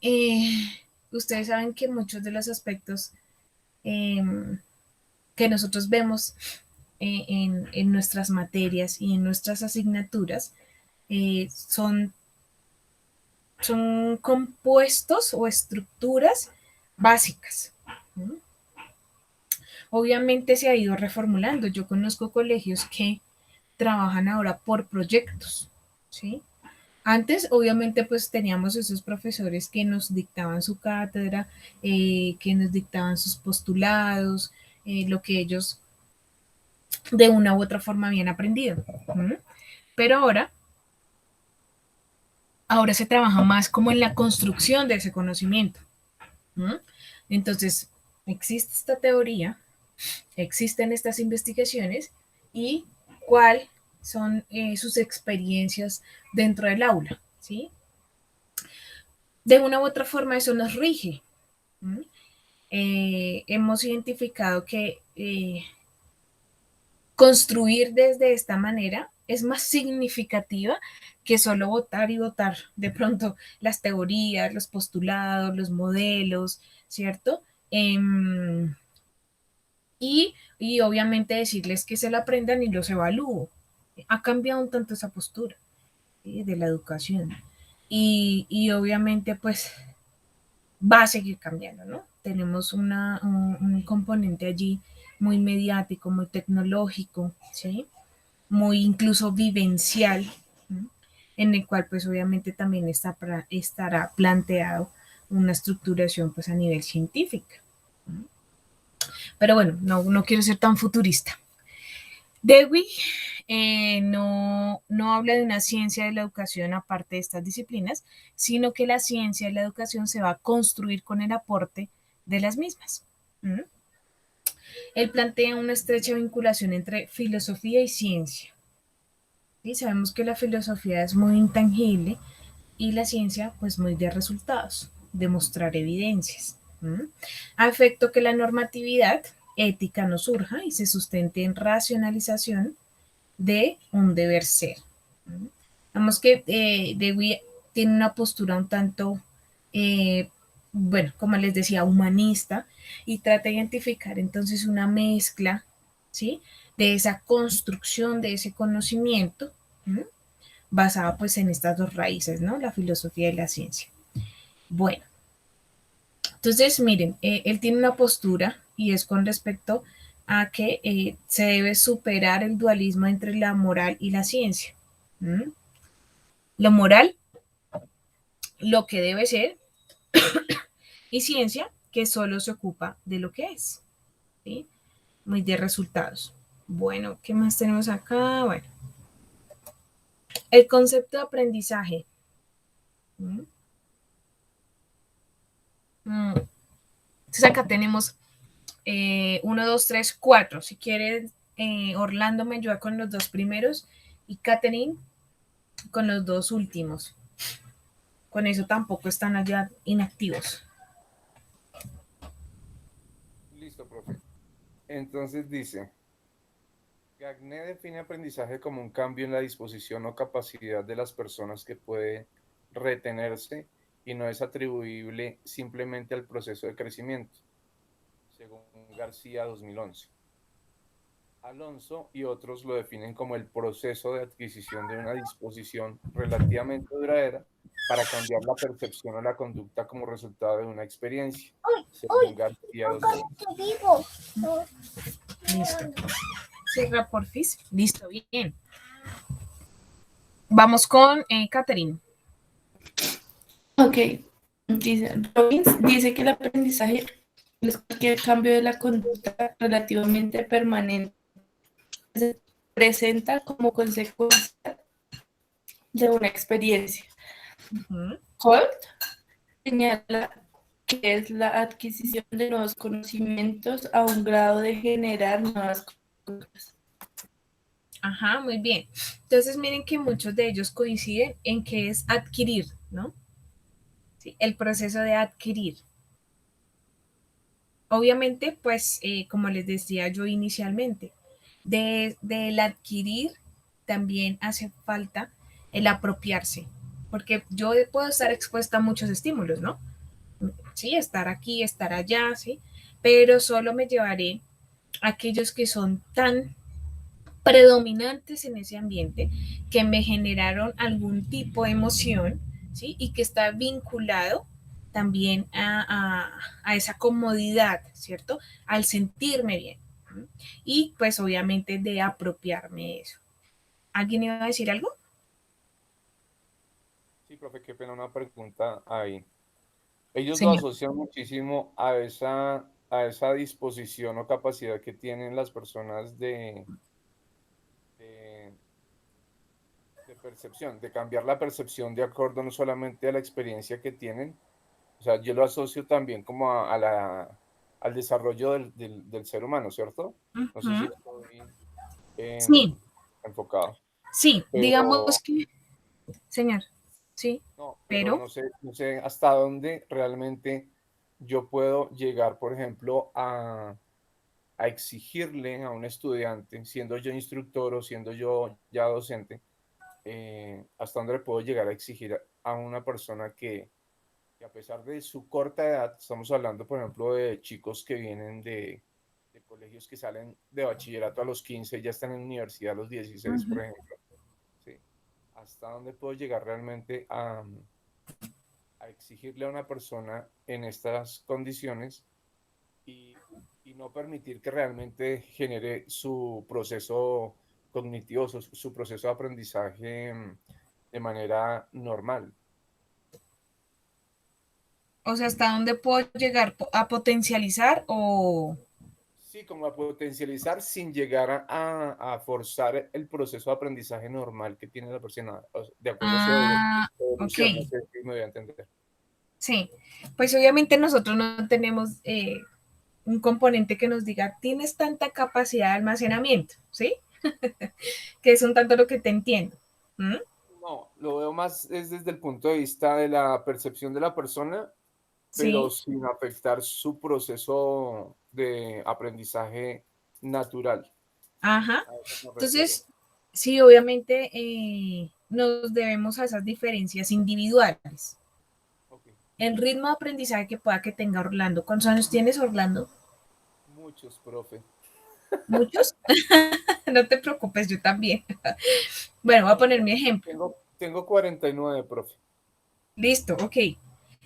ustedes saben que muchos de los aspectos eh, que nosotros vemos en nuestras materias y en nuestras asignaturas son compuestos o estructuras básicas. ¿Mm? Obviamente se ha ido reformulando. Yo conozco colegios que trabajan ahora por proyectos, ¿sí? Antes, obviamente, pues teníamos esos profesores que nos dictaban su cátedra, que nos dictaban sus postulados, lo que ellos de una u otra forma habían aprendido. ¿Mm? Pero ahora se trabaja más como en la construcción de ese conocimiento. ¿Mm? Entonces, existe esta teoría, existen estas investigaciones y cuáles son sus experiencias dentro del aula, ¿sí? De una u otra forma eso nos rige. ¿Mm? Hemos identificado que construir desde esta manera es más significativa que solo votar y votar de pronto las teorías, los postulados, los modelos, ¿cierto? Y obviamente decirles que se la aprendan y los evalúo. Ha cambiado un tanto esa postura, ¿sí? De la educación. Y obviamente pues va a seguir cambiando, ¿no? Tenemos un componente allí muy mediático, muy tecnológico, ¿sí? Muy incluso vivencial, ¿sí? En el cual pues obviamente también estará planteado una estructuración pues a nivel científico. Pero bueno, no quiero ser tan futurista. Dewey no habla de una ciencia de la educación aparte de estas disciplinas, sino que la ciencia de la educación se va a construir con el aporte de las mismas. ¿Mm? Él plantea una estrecha vinculación entre filosofía y ciencia. ¿Sí? Sabemos que la filosofía es muy intangible y la ciencia pues muy de resultados, demostrar evidencias. ¿Mm? A efecto que la normatividad ética no surja y se sustente en racionalización de un deber ser. ¿Mm? Vemos que Dewey tiene una postura un tanto, bueno, como les decía, humanista y trata de identificar entonces una mezcla, ¿sí? De esa construcción, de ese conocimiento, ¿Mm? Basada pues en estas dos raíces, ¿no? La filosofía y la ciencia. Bueno, entonces miren, él tiene una postura y es con respecto a que se debe superar el dualismo entre la moral y la ciencia. ¿Mm? Lo moral, lo que debe ser, y ciencia, que solo se ocupa de lo que es. ¿Sí? Muy de resultados. Bueno, ¿qué más tenemos acá? Bueno, el concepto de aprendizaje. ¿Mm? Entonces acá tenemos 1, 2, 3, 4. Si quieres, Orlando me ayuda con los dos primeros y Catherine con los dos últimos. Con eso tampoco están allá inactivos. Listo, profe. Entonces dice, Gagné define aprendizaje como un cambio en la disposición o capacidad de las personas que puede retenerse y no es atribuible simplemente al proceso de crecimiento, según García 2011. Alonso y otros lo definen como el proceso de adquisición de una disposición relativamente duradera para cambiar la percepción o la conducta como resultado de una experiencia, según García 2011. Listo. Cierra porfis. Listo, bien. Vamos con Catherine. Ok, dice, Robbins dice que el aprendizaje es cualquier cambio de la conducta relativamente permanente. Se presenta como consecuencia de una experiencia. Holt señala que es la adquisición de nuevos conocimientos a un grado de generar nuevas conductas. Ajá, muy bien. Entonces miren que muchos de ellos coinciden en que es adquirir, ¿no? Sí, el proceso de adquirir. Obviamente, pues, como les decía yo inicialmente, del adquirir también hace falta el apropiarse, porque yo puedo estar expuesta a muchos estímulos, ¿no? Sí, estar aquí, estar allá, sí, pero solo me llevaré a aquellos que son tan predominantes en ese ambiente que me generaron algún tipo de emoción, ¿sí? Y que está vinculado también a esa comodidad, ¿cierto? Al sentirme bien. ¿Sí? Y pues obviamente de apropiarme de eso. ¿Alguien iba a decir algo? Sí, profe, qué pena una pregunta ahí. Ellos lo Señor. asocian muchísimo a esa disposición o capacidad que tienen las personas de, de percepción, de cambiar la percepción de acuerdo no solamente a la experiencia que tienen, o sea, yo lo asocio también como al desarrollo del ser humano, ¿cierto? No sé si Ujú. estoy Sí, enfocado, sí, digamos pero que, señor, sí, no, pero pero, no sé hasta dónde realmente yo puedo llegar, por ejemplo, a exigirle a un estudiante, siendo yo instructor o siendo yo ya docente, hasta dónde le puedo llegar a exigir a una persona que a pesar de su corta edad, estamos hablando, por ejemplo, de chicos que vienen de colegios que salen de bachillerato a los 15, ya están en universidad a los 16, por ujú. ejemplo, ¿sí? ¿Hasta dónde puedo llegar realmente a exigirle a una persona en estas condiciones y, y no permitir que realmente genere su proceso cognitivo, su proceso de aprendizaje de manera normal? O sea, ¿hasta dónde puedo llegar a potencializar o... Sí, como a potencializar sin llegar a forzar el proceso de aprendizaje normal que tiene la persona, de acuerdo a su Ah, ok, evolución. No sé si me voy a entender. sí. Pues obviamente nosotros no tenemos un componente que nos diga, tienes tanta capacidad de almacenamiento, ¿sí? Que es un tanto lo que te entiendo. ¿Mm? No, lo veo más es desde el punto de vista de la percepción de la persona, pero Sí, sin afectar su proceso de aprendizaje natural. ajá. A eso me refiero. Entonces, sí, obviamente nos debemos a esas diferencias individuales. Ok. El ritmo de aprendizaje que pueda que tenga Orlando. ¿Cuántos años tienes, Orlando? Muchos, profe. ¿Muchos? No te preocupes, yo también. Bueno, voy a No, poner mi ejemplo. tengo 49, profe. Listo, ok.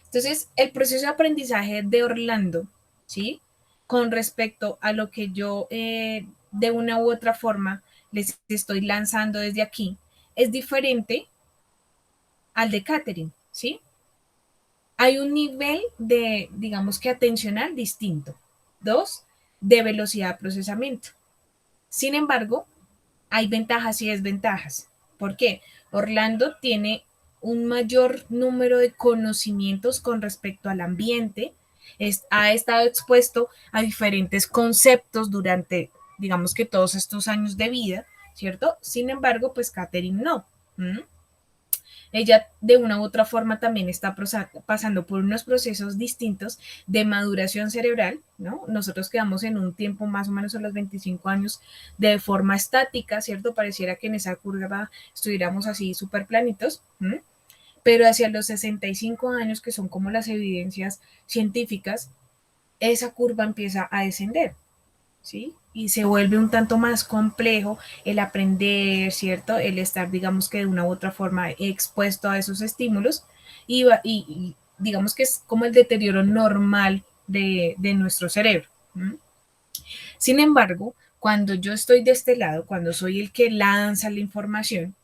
Entonces, el proceso de aprendizaje de Orlando, ¿sí? Con respecto a lo que yo de una u otra forma les estoy lanzando desde aquí, es diferente al de Catherine, ¿sí? Hay un nivel de, digamos que atencional distinto. Dos, de velocidad de procesamiento. Sin embargo, hay ventajas y desventajas. ¿Por qué? Orlando tiene un mayor número de conocimientos con respecto al ambiente, ha estado expuesto a diferentes conceptos durante, digamos que todos estos años de vida, ¿cierto? Sin embargo, pues Catherine no. ¿Mm? Ella de una u otra forma también está pasando por unos procesos distintos de maduración cerebral, ¿no? Nosotros quedamos en un tiempo más o menos a los 25 años de forma estática, ¿cierto? Pareciera que en esa curva estuviéramos así súper planitos, ¿m? Pero hacia los 65 años, que son como las evidencias científicas, esa curva empieza a descender, ¿sí? Y se vuelve un tanto más complejo el aprender, ¿cierto? El estar, digamos que de una u otra forma expuesto a esos estímulos y digamos que es como el deterioro normal de nuestro cerebro. ¿Mm? Sin embargo, cuando yo estoy de este lado, cuando soy el que lanza la información,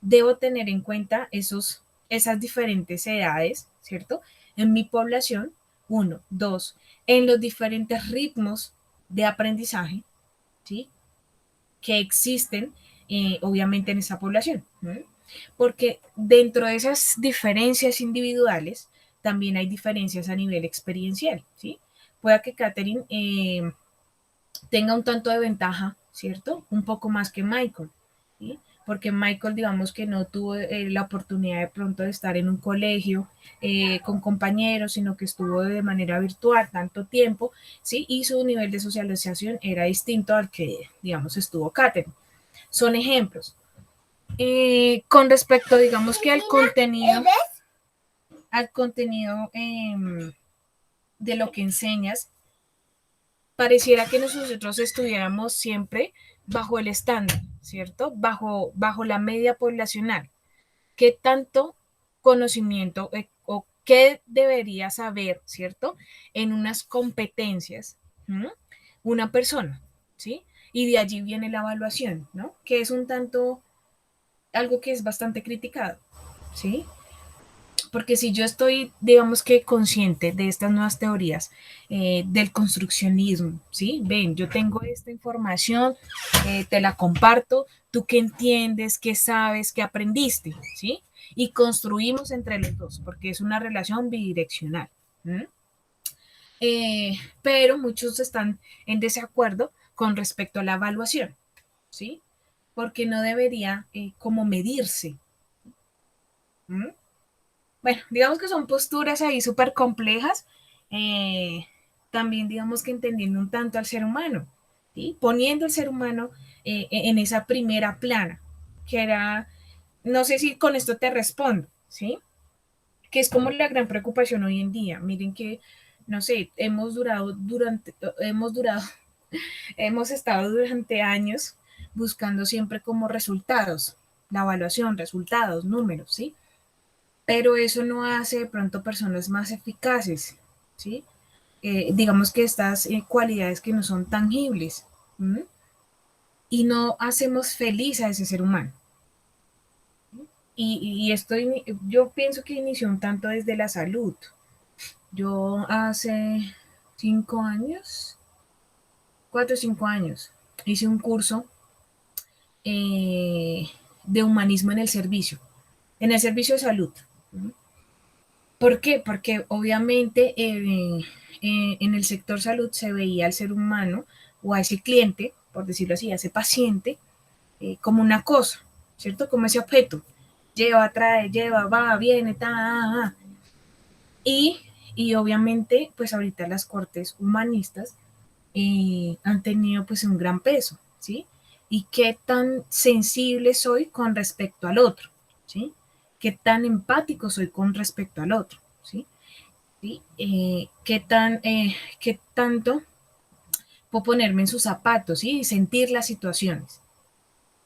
debo tener en cuenta esas diferentes edades, ¿cierto? En mi población, uno, dos, en los diferentes ritmos de aprendizaje, ¿sí? Que existen, obviamente, en esa población. ¿No? Porque dentro de esas diferencias individuales, también hay diferencias a nivel experiencial, ¿sí? Pueda que Catherine tenga un tanto de ventaja, ¿cierto? Un poco más que Michael, ¿sí? Porque Michael, digamos que no tuvo la oportunidad de pronto de estar en un colegio con compañeros, sino que estuvo de manera virtual tanto tiempo, ¿sí? Y su nivel de socialización era distinto al que, digamos, estuvo Katherine. Son ejemplos. Con respecto, digamos que al contenido de lo que enseñas, pareciera que nosotros estuviéramos siempre bajo el estándar, ¿cierto? Bajo la media poblacional. ¿Qué tanto conocimiento o qué debería saber, ¿cierto? En unas competencias, ¿no? Una persona, ¿sí? Y de allí viene la evaluación, ¿no? Que es un tanto algo que es bastante criticado, ¿sí? Porque si yo estoy, digamos que consciente de estas nuevas teorías del construccionismo, ¿sí? Ven, yo tengo esta información, te la comparto, tú qué entiendes, qué sabes, qué aprendiste, ¿sí? Y construimos entre los dos, porque es una relación bidireccional. Pero muchos están en desacuerdo con respecto a la evaluación, ¿sí? Porque no debería como medirse. ¿Mm? Bueno, digamos que son posturas ahí súper complejas, eh, también digamos que entendiendo un tanto al ser humano, ¿sí? Poniendo al ser humano en esa primera plana, que era, no sé si con esto te respondo, ¿sí? Que es como la gran preocupación hoy en día. Miren que, no sé, hemos estado durante años buscando siempre como resultados, la evaluación, resultados, números, ¿sí? Pero eso no hace de pronto personas más eficaces, ¿sí? Digamos que estas cualidades que no son tangibles, ¿m? Y no hacemos feliz a ese ser humano. Y esto yo pienso que inició un tanto desde la salud. Yo hace 5 años, 4 o 5 años, hice un curso de humanismo en el servicio de salud. ¿Por qué? Porque obviamente en el sector salud se veía al ser humano o a ese cliente, por decirlo así, a ese paciente, como una cosa, ¿cierto? Como ese objeto. Lleva, trae, lleva, va, viene, ta. Y, y obviamente, pues ahorita las cortes humanistas han tenido pues un gran peso, ¿sí? Y qué tan sensible soy con respecto al otro, ¿sí? Qué tan empático soy con respecto al otro, ¿sí? ¿Sí? Qué tanto puedo ponerme en sus zapatos, ¿sí? Y sentir las situaciones.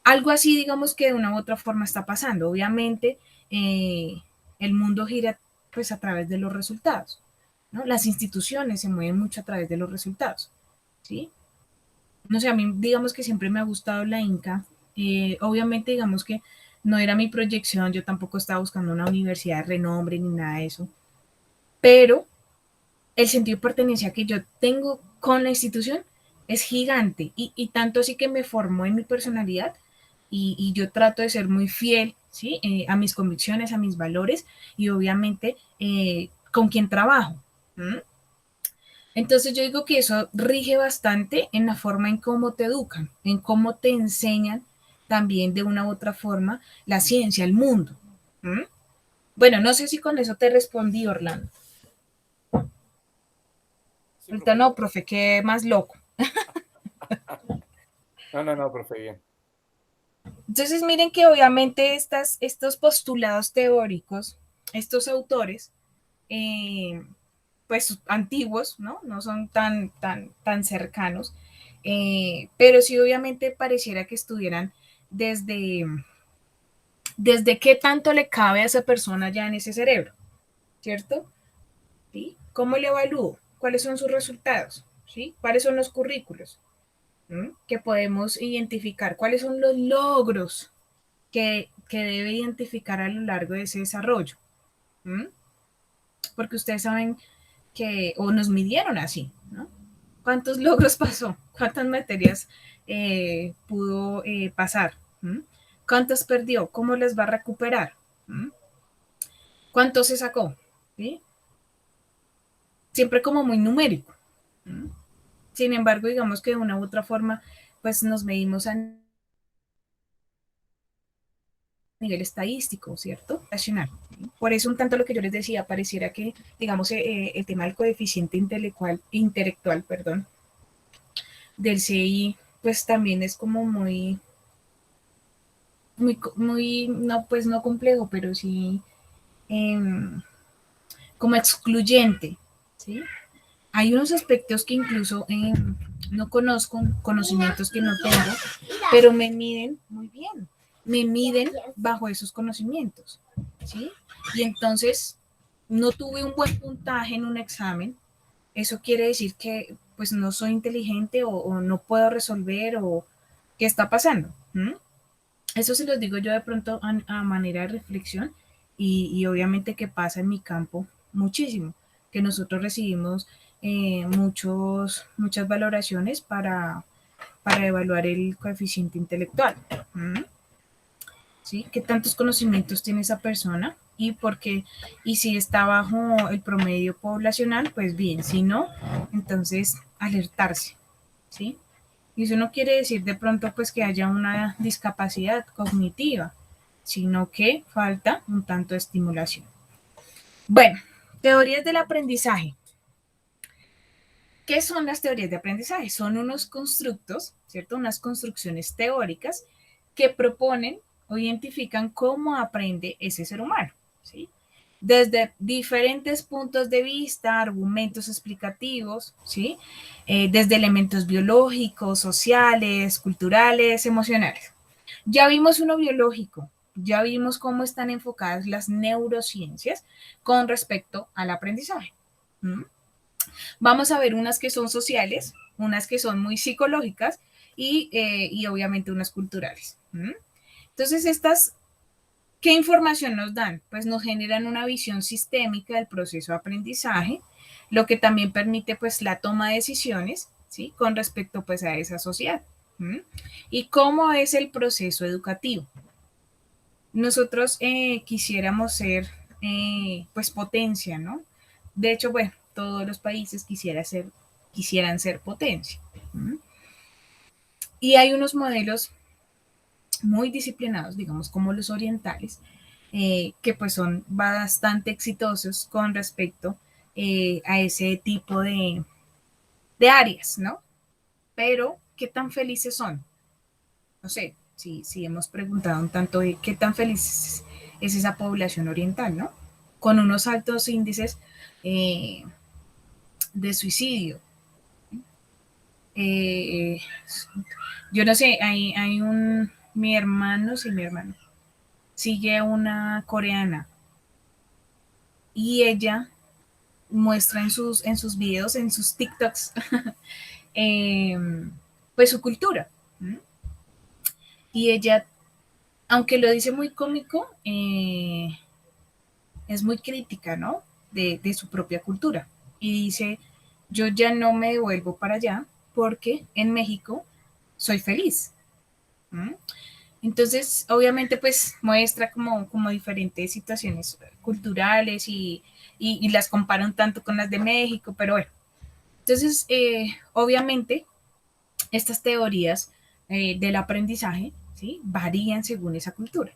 Algo así, digamos que de una u otra forma está pasando. Obviamente, el mundo gira pues a través de los resultados, ¿no? Las instituciones se mueven mucho a través de los resultados, ¿sí? No sé, a mí digamos que siempre me ha gustado la Inca. Obviamente digamos que no era mi proyección, yo tampoco estaba buscando una universidad de renombre ni nada de eso, pero el sentido de pertenencia que yo tengo con la institución es gigante y tanto así que me formó en mi personalidad y yo trato de ser muy fiel, ¿sí? A mis convicciones, a mis valores y obviamente con quien trabajo. ¿Mm? Entonces yo digo que eso rige bastante en la forma en cómo te educan, en cómo te enseñan también de una u otra forma la ciencia, el mundo. ¿Mm? Bueno, no sé si con eso te respondí, Orlando. Sí, Ahorita profe. no, profe, qué más loco. No, profe, bien. Entonces miren que obviamente estos postulados teóricos, estos autores, eh, pues antiguos, ¿no? No son tan cercanos, pero sí obviamente pareciera que estuvieran desde, desde qué tanto le cabe a esa persona ya en ese cerebro, ¿cierto? ¿Sí? ¿Cómo le evalúo? ¿Cuáles son sus resultados? ¿Sí? ¿Cuáles son los currículos? ¿Mm? Que podemos identificar, cuáles son los logros que debe identificar a lo largo de ese desarrollo. ¿Mm? Porque ustedes saben que, o nos midieron así, ¿no? ¿Cuántos logros pasó? ¿Cuántas materias pudo pasar? ¿Mm? ¿Cuántas perdió? ¿Cómo las va a recuperar? ¿Mm? ¿Cuánto se sacó? ¿Sí? Siempre como muy numérico. ¿Mm? Sin embargo, digamos que de una u otra forma, pues nos medimos a nivel estadístico, ¿cierto? Nacional. Por eso un tanto lo que yo les decía, pareciera que, digamos, el tema del coeficiente intelectual, perdón, del CI, pues también es como muy, no, pues no complejo, pero sí eh, como excluyente, ¿sí? Hay unos aspectos que incluso no conozco, conocimientos que no tengo, pero me miden muy bien, me miden bajo esos conocimientos, ¿sí? Y entonces no tuve un buen puntaje en un examen, eso quiere decir que pues no soy inteligente o no puedo resolver o qué está pasando. ¿Mm? Eso se los digo yo de pronto a manera de reflexión y obviamente que pasa en mi campo muchísimo, que nosotros recibimos muchas valoraciones para evaluar el coeficiente intelectual. ¿Mm? ¿Sí? ¿Qué tantos conocimientos tiene esa persona? Y porque, y si está bajo el promedio poblacional, pues bien, si no, entonces alertarse, ¿sí? Y eso no quiere decir de pronto pues que haya una discapacidad cognitiva, sino que falta un tanto de estimulación. Bueno, teorías del aprendizaje. ¿Qué son las teorías de aprendizaje? Son unos constructos, ¿cierto? Unas construcciones teóricas que proponen o identifican cómo aprende ese ser humano, ¿sí? Desde diferentes puntos de vista, argumentos explicativos, ¿sí? Desde elementos biológicos, sociales, culturales, emocionales. Ya vimos uno biológico, ya vimos cómo están enfocadas las neurociencias con respecto al aprendizaje. ¿Mm? Vamos a ver unas que son sociales, unas que son muy psicológicas y obviamente unas culturales. ¿Mm? Entonces, estas, ¿qué información nos dan? Pues nos generan una visión sistémica del proceso de aprendizaje, lo que también permite pues la toma de decisiones, ¿sí? Con respecto pues a esa sociedad. ¿Mm? ¿Y cómo es el proceso educativo? Nosotros quisiéramos ser pues potencia, ¿no? De hecho, bueno, todos los países quisieran ser potencia. ¿Mm? Y hay unos modelos muy disciplinados, digamos, como los orientales, que pues son bastante exitosos con respecto a ese tipo de áreas, ¿no? Pero, ¿qué tan felices son? No sé, si hemos preguntado un tanto de qué tan feliz es esa población oriental, ¿no? Con unos altos índices eh, de suicidio. Eh, yo no sé, mi hermano, sí, mi hermano, sigue una coreana y ella muestra en sus videos, en sus TikToks, eh, pues su cultura. ¿Mm? Y ella, aunque lo dice muy cómico, es muy crítica, ¿no? De su propia cultura. Y dice, yo ya no me devuelvo para allá porque en México soy feliz. ¿Mm? Entonces, obviamente, pues muestra como diferentes situaciones culturales y las compara un tanto con las de México, pero bueno. Entonces, obviamente, estas teorías del aprendizaje, ¿sí? Varían según esa cultura.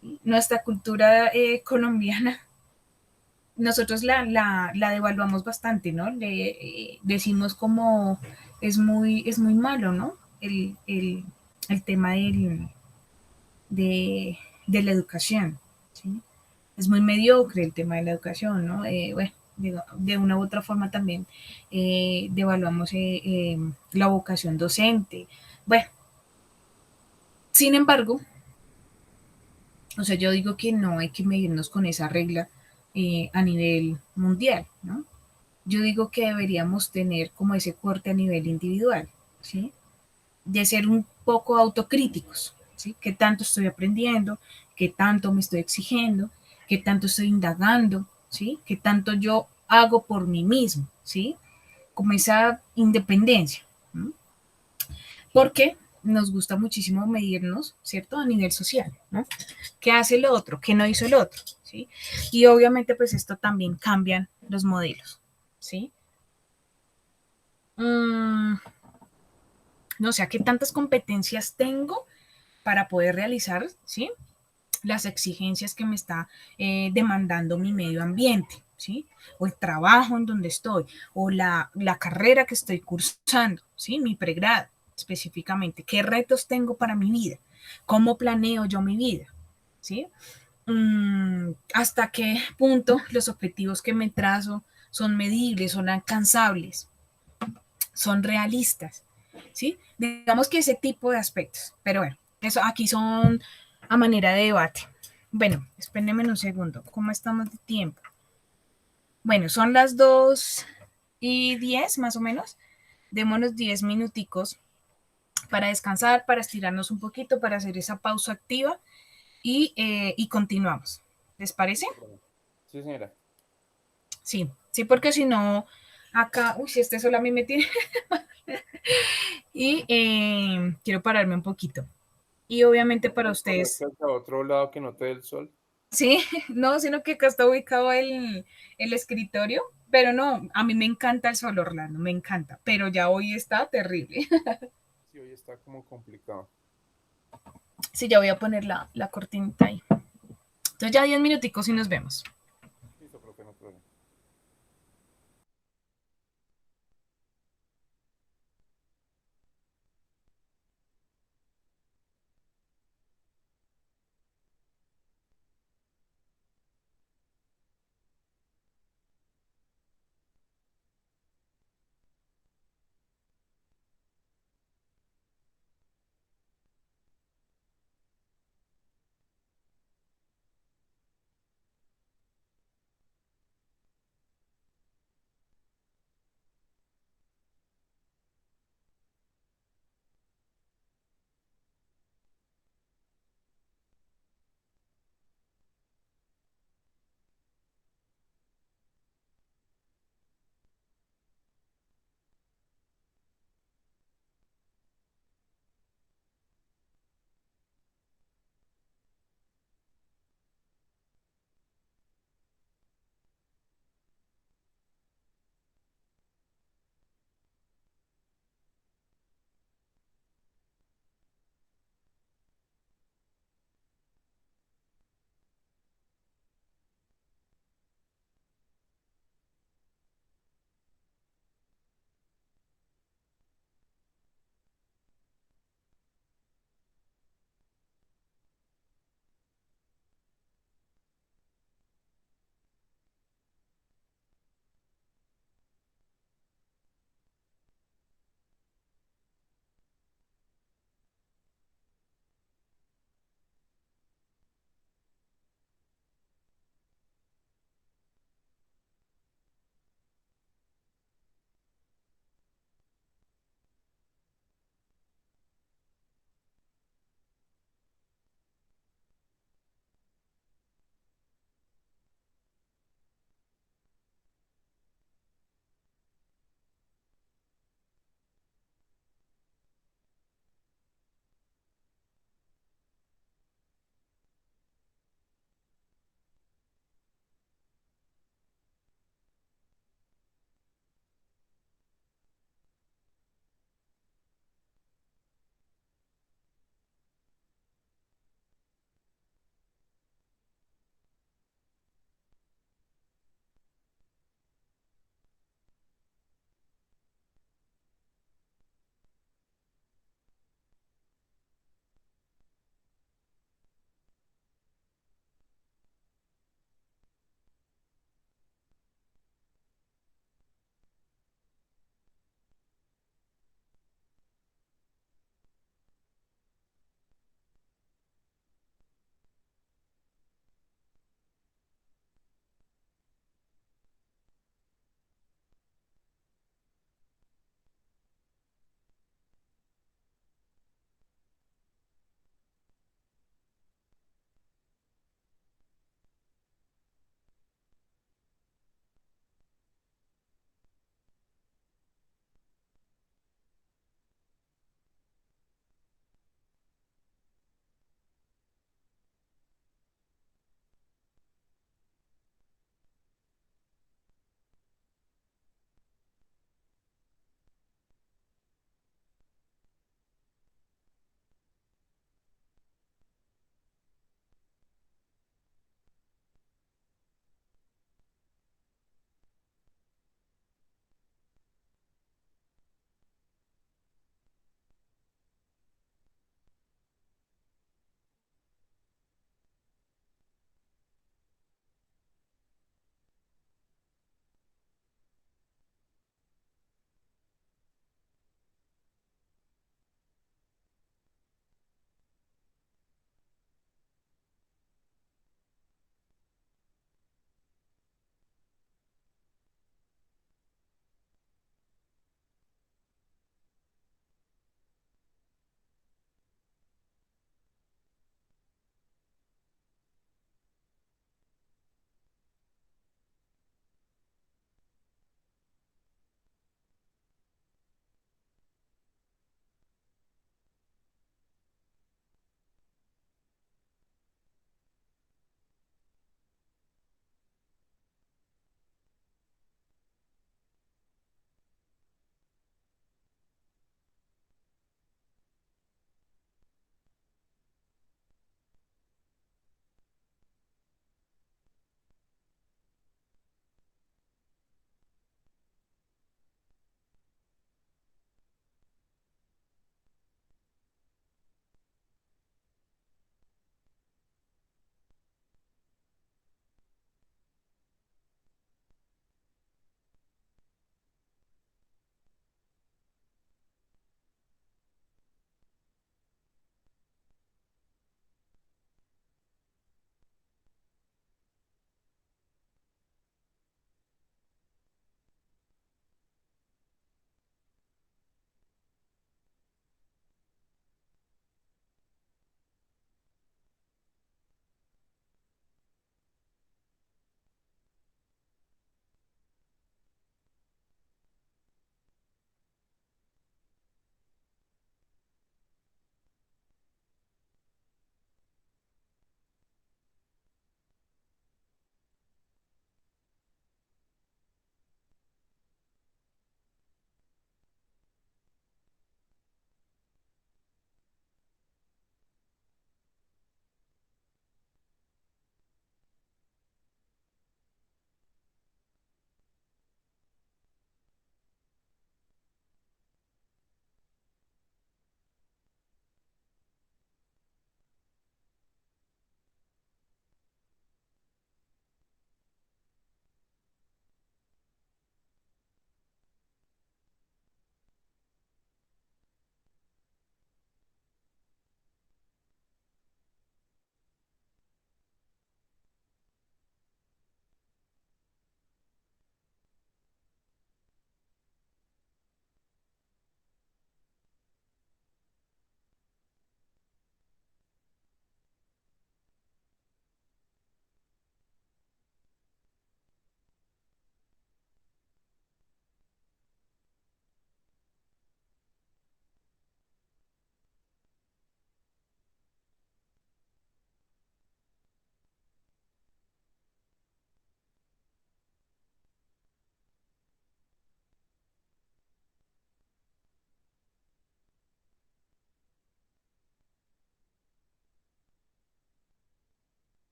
¿Sí? Nuestra cultura colombiana, nosotros la devaluamos bastante, ¿no? Le decimos como es muy malo, ¿no? El tema de la educación, ¿sí? Es muy mediocre el tema de la educación, ¿no? Bueno, de una u otra forma también devaluamos la vocación docente. Bueno, sin embargo, o sea, yo digo que no hay que medirnos con esa regla a nivel mundial, ¿no? Yo digo que deberíamos tener como ese corte a nivel individual, ¿sí? De ser un poco autocríticos, ¿sí? ¿Qué tanto estoy aprendiendo? ¿Qué tanto me estoy exigiendo? ¿Qué tanto estoy indagando? ¿Sí? ¿Qué tanto yo hago por mí mismo? ¿Sí? Como esa independencia. ¿Mm? Porque nos gusta muchísimo medirnos, ¿cierto? A nivel social, ¿no? ¿Qué hace el otro? ¿Qué no hizo el otro? ¿Sí? Y obviamente pues esto también cambian los modelos, ¿sí? Mm, no sé, ¿qué tantas competencias tengo para poder realizar, ¿sí? Las exigencias que me está demandando mi medio ambiente, ¿sí? O el trabajo en donde estoy, o la carrera que estoy cursando, ¿sí? Mi pregrado específicamente, qué retos tengo para mi vida, cómo planeo yo mi vida, ¿sí? Hasta qué punto los objetivos que me trazo son medibles, son alcanzables, son realistas, ¿sí? Digamos que ese tipo de aspectos, pero bueno, eso aquí son a manera de debate. Bueno, espérenme un segundo, ¿cómo estamos de tiempo? Bueno, son las 2:10 más o menos, démonos 10 minuticos para descansar, para estirarnos un poquito, para hacer esa pausa activa y continuamos. ¿Les parece? Sí, señora. Sí, sí, porque si no, acá, uy, si este sol a mí me tiene, y quiero pararme un poquito. Y obviamente para ustedes, Correcto, hacia otro lado que no te dé el sol. sí, no, sino que acá está ubicado el escritorio, pero no, a mí me encanta el sol, Orlando, me encanta, pero ya hoy está terrible. Sí, hoy está como complicado. Sí, ya voy a poner la cortinita ahí. Entonces ya 10 minuticos y nos vemos. Listo, profe, no problema.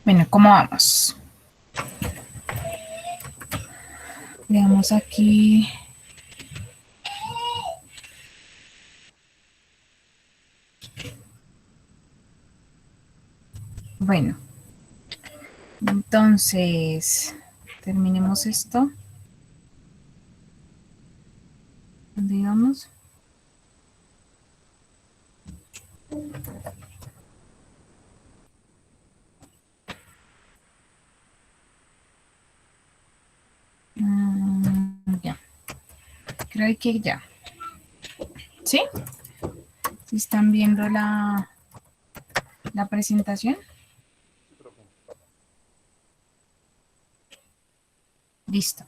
Bueno, ¿cómo vamos? Veamos aquí. Bueno, entonces, terminemos esto. ¿Dónde íbamos? Ya, creo que ya. ¿Sí? ¿Sí están viendo la presentación? Listo.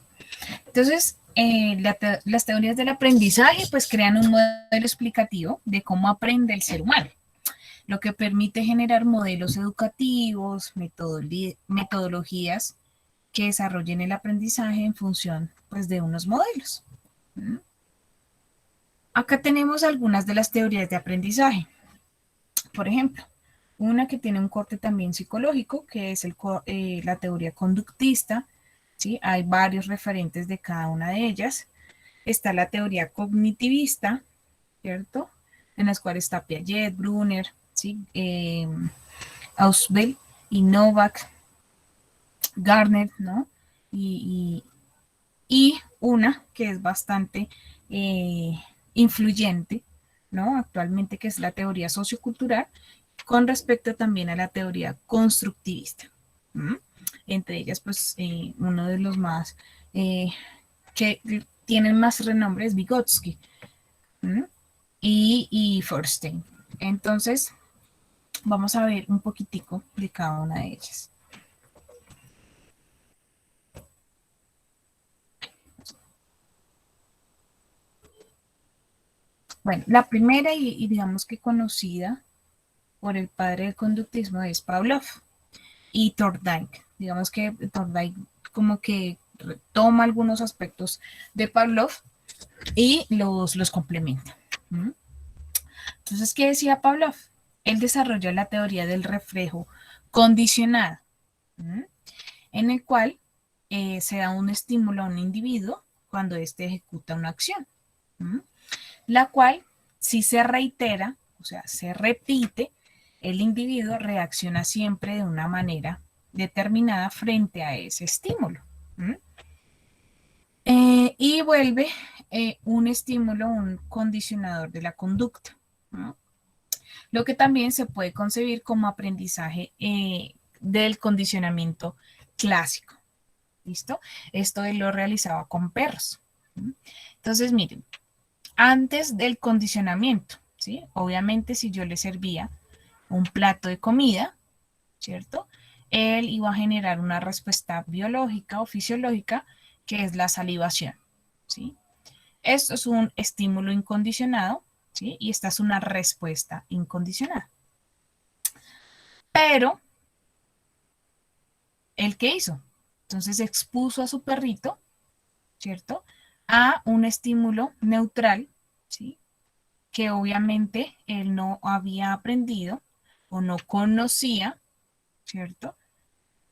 Entonces, las teorías del aprendizaje pues crean un modelo explicativo de cómo aprende el ser humano, lo que permite generar modelos educativos, metodologías que desarrollen el aprendizaje en función pues, de unos modelos. ¿Mm? Acá tenemos algunas de las teorías de aprendizaje. Por ejemplo, una que tiene un corte también psicológico, que es la teoría conductista. ¿Sí? Hay varios referentes de cada una de ellas. Está la teoría cognitivista, ¿cierto? En las cuales está Piaget, Brunner, ¿sí? Ausubel y Novak, Gardner, ¿no? Y una que es bastante influyente, ¿no? Actualmente, que es la teoría sociocultural, con respecto también a la teoría constructivista. ¿Mm? Entre ellas, pues, uno de los más que tienen más renombre es Vygotsky, ¿m? y Feuerstein. Entonces, vamos a ver un poquitico de cada una de ellas. Bueno, la primera y digamos que conocida por el padre del conductismo es Pavlov y Thorndike. Digamos que Thorndike como que toma algunos aspectos de Pavlov y los complementa. ¿Mm? Entonces, ¿qué decía Pavlov? Él desarrolló la teoría del reflejo condicionado, ¿m? En el cual se da un estímulo a un individuo cuando éste ejecuta una acción, ¿m? La cual, si se reitera, o sea, se repite, el individuo reacciona siempre de una manera determinada frente a ese estímulo. ¿M? Y vuelve un estímulo, un condicionador de la conducta, ¿no? Lo que también se puede concebir como aprendizaje del condicionamiento clásico. ¿Listo? Esto él lo realizaba con perros. Entonces, miren, antes del condicionamiento, ¿sí? Obviamente, si yo le servía un plato de comida, ¿cierto? Él iba a generar una respuesta biológica o fisiológica que es la salivación, ¿sí? Esto es un estímulo incondicionado, ¿sí? Y esta es una respuesta incondicionada. Pero, ¿él qué hizo? Entonces expuso a su perrito, ¿cierto? A un estímulo neutral, ¿sí? Que obviamente él no había aprendido o no conocía, ¿cierto?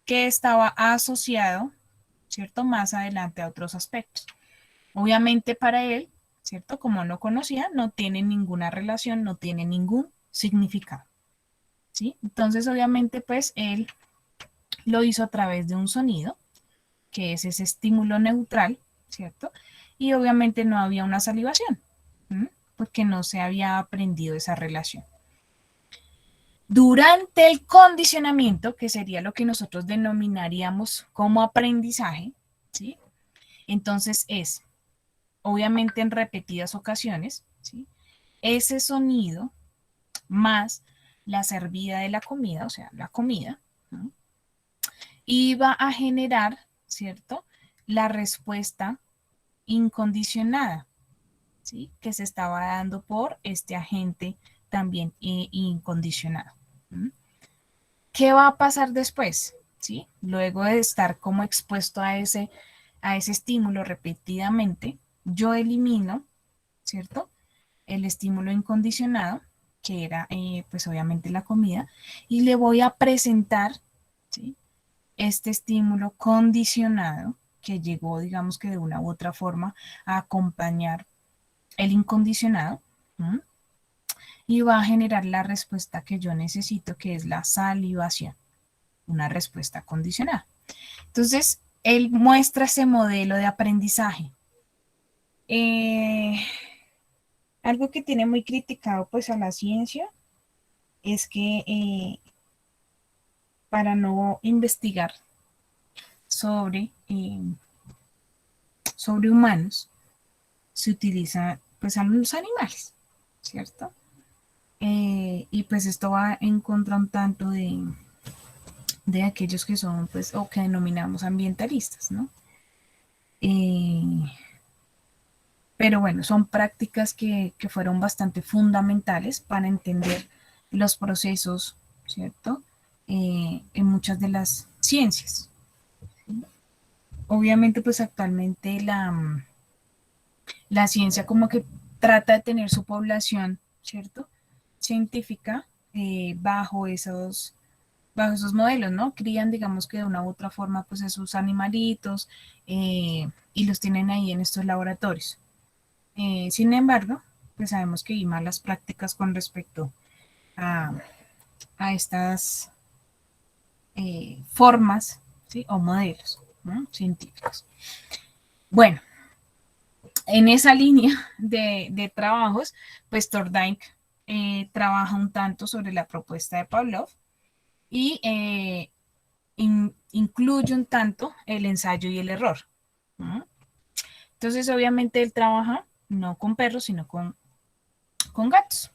Que estaba asociado, ¿cierto? Más adelante a otros aspectos. Obviamente para él, ¿cierto? Como no conocía, no tiene ninguna relación, no tiene ningún significado, ¿sí? Entonces, obviamente, pues él lo hizo a través de un sonido, que es ese estímulo neutral, ¿cierto? Y obviamente no había una salivación, ¿m? Porque no se había aprendido esa relación. Durante el condicionamiento, que sería lo que nosotros denominaríamos como aprendizaje, ¿sí? Entonces es, obviamente en repetidas ocasiones, ¿sí? Ese sonido más la servida de la comida, o sea, la comida, ¿no? Iba a generar, ¿cierto? La respuesta incondicionada, ¿sí? Que se estaba dando por este agente también incondicionado. ¿Mm? ¿Qué va a pasar después? ¿Sí? Luego de estar como expuesto a ese estímulo repetidamente, yo elimino, ¿cierto? El estímulo incondicionado, que era pues obviamente la comida, y le voy a presentar, ¿sí? Este estímulo condicionado que llegó, digamos que de una u otra forma, a acompañar el incondicionado, ¿m? Y va a generar la respuesta que yo necesito, que es la salivación, una respuesta condicionada. Entonces, él muestra ese modelo de aprendizaje. Algo que tiene muy criticado pues a la ciencia es que para no investigar sobre humanos, se utiliza pues a los animales, ¿cierto? Y pues esto va en contra un tanto de aquellos que son pues o que denominamos ambientalistas, ¿no? Pero bueno, son prácticas que fueron bastante fundamentales para entender los procesos, ¿cierto? En muchas de las ciencias. Obviamente pues actualmente la ciencia como que trata de tener su población, ¿cierto? Científica bajo esos modelos, ¿no? Crían, digamos que de una u otra forma, pues esos animalitos y los tienen ahí en estos laboratorios. Sin embargo, pues sabemos que hay malas prácticas con respecto a, a estas formas, ¿sí? O modelos, ¿no? Científicos. Bueno, en esa línea de trabajos, pues Thorndike trabaja un tanto sobre la propuesta de Pavlov y incluye un tanto el ensayo y el error. ¿No? Entonces, obviamente, él trabaja no con perros, sino con gatos.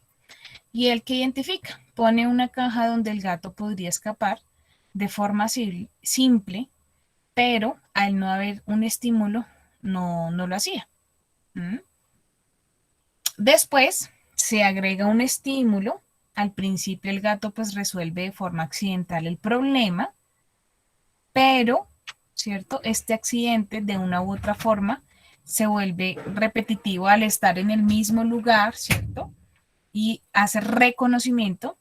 Y él que identifica, pone una caja donde el gato podría escapar de forma simple, pero al no haber un estímulo, no lo hacía. ¿Mm? Después se agrega un estímulo. Al principio el gato pues resuelve de forma accidental el problema, pero, ¿cierto? Este accidente de una u otra forma se vuelve repetitivo al estar en el mismo lugar, ¿cierto? Y hace reconocimiento,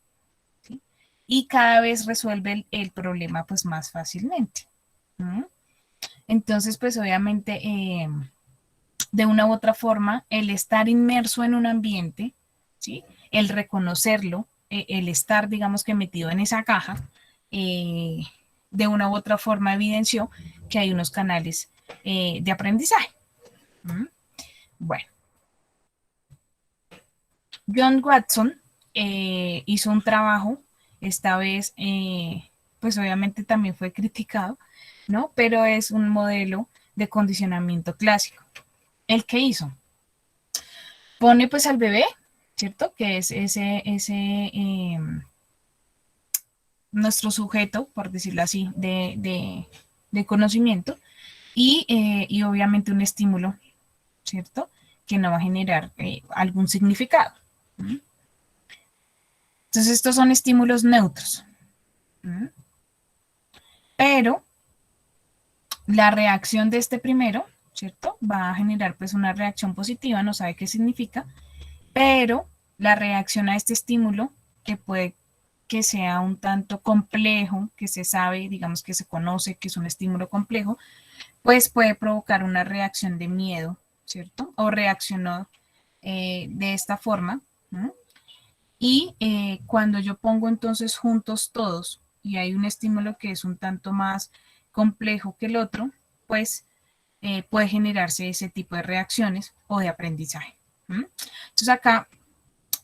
¿sí? Y cada vez resuelve el problema pues más fácilmente. ¿Mm? Entonces, pues obviamente, de una u otra forma, el estar inmerso en un ambiente, ¿sí? El reconocerlo, el estar, digamos que metido en esa caja, de una u otra forma evidenció que hay unos canales de aprendizaje. ¿Mm? Bueno, John Watson hizo un trabajo, esta vez, pues obviamente también fue criticado, ¿no? Pero es un modelo de condicionamiento clásico. ¿El que hizo? Pone pues al bebé, ¿cierto? Que es nuestro sujeto, por decirlo así, de conocimiento y obviamente un estímulo, ¿cierto? Que no va a generar algún significado. ¿Mm? Entonces estos son estímulos neutros. ¿Mm? Pero la reacción de este primero, ¿cierto? Va a generar pues una reacción positiva, no sabe qué significa, pero la reacción a este estímulo, que puede que sea un tanto complejo, que se sabe, digamos que se conoce que es un estímulo complejo, pues puede provocar una reacción de miedo, ¿cierto? O reaccionó de esta forma. ¿No? Y cuando yo pongo entonces juntos todos y hay un estímulo que es un tanto más complejo que el otro, pues puede generarse ese tipo de reacciones o de aprendizaje. Entonces acá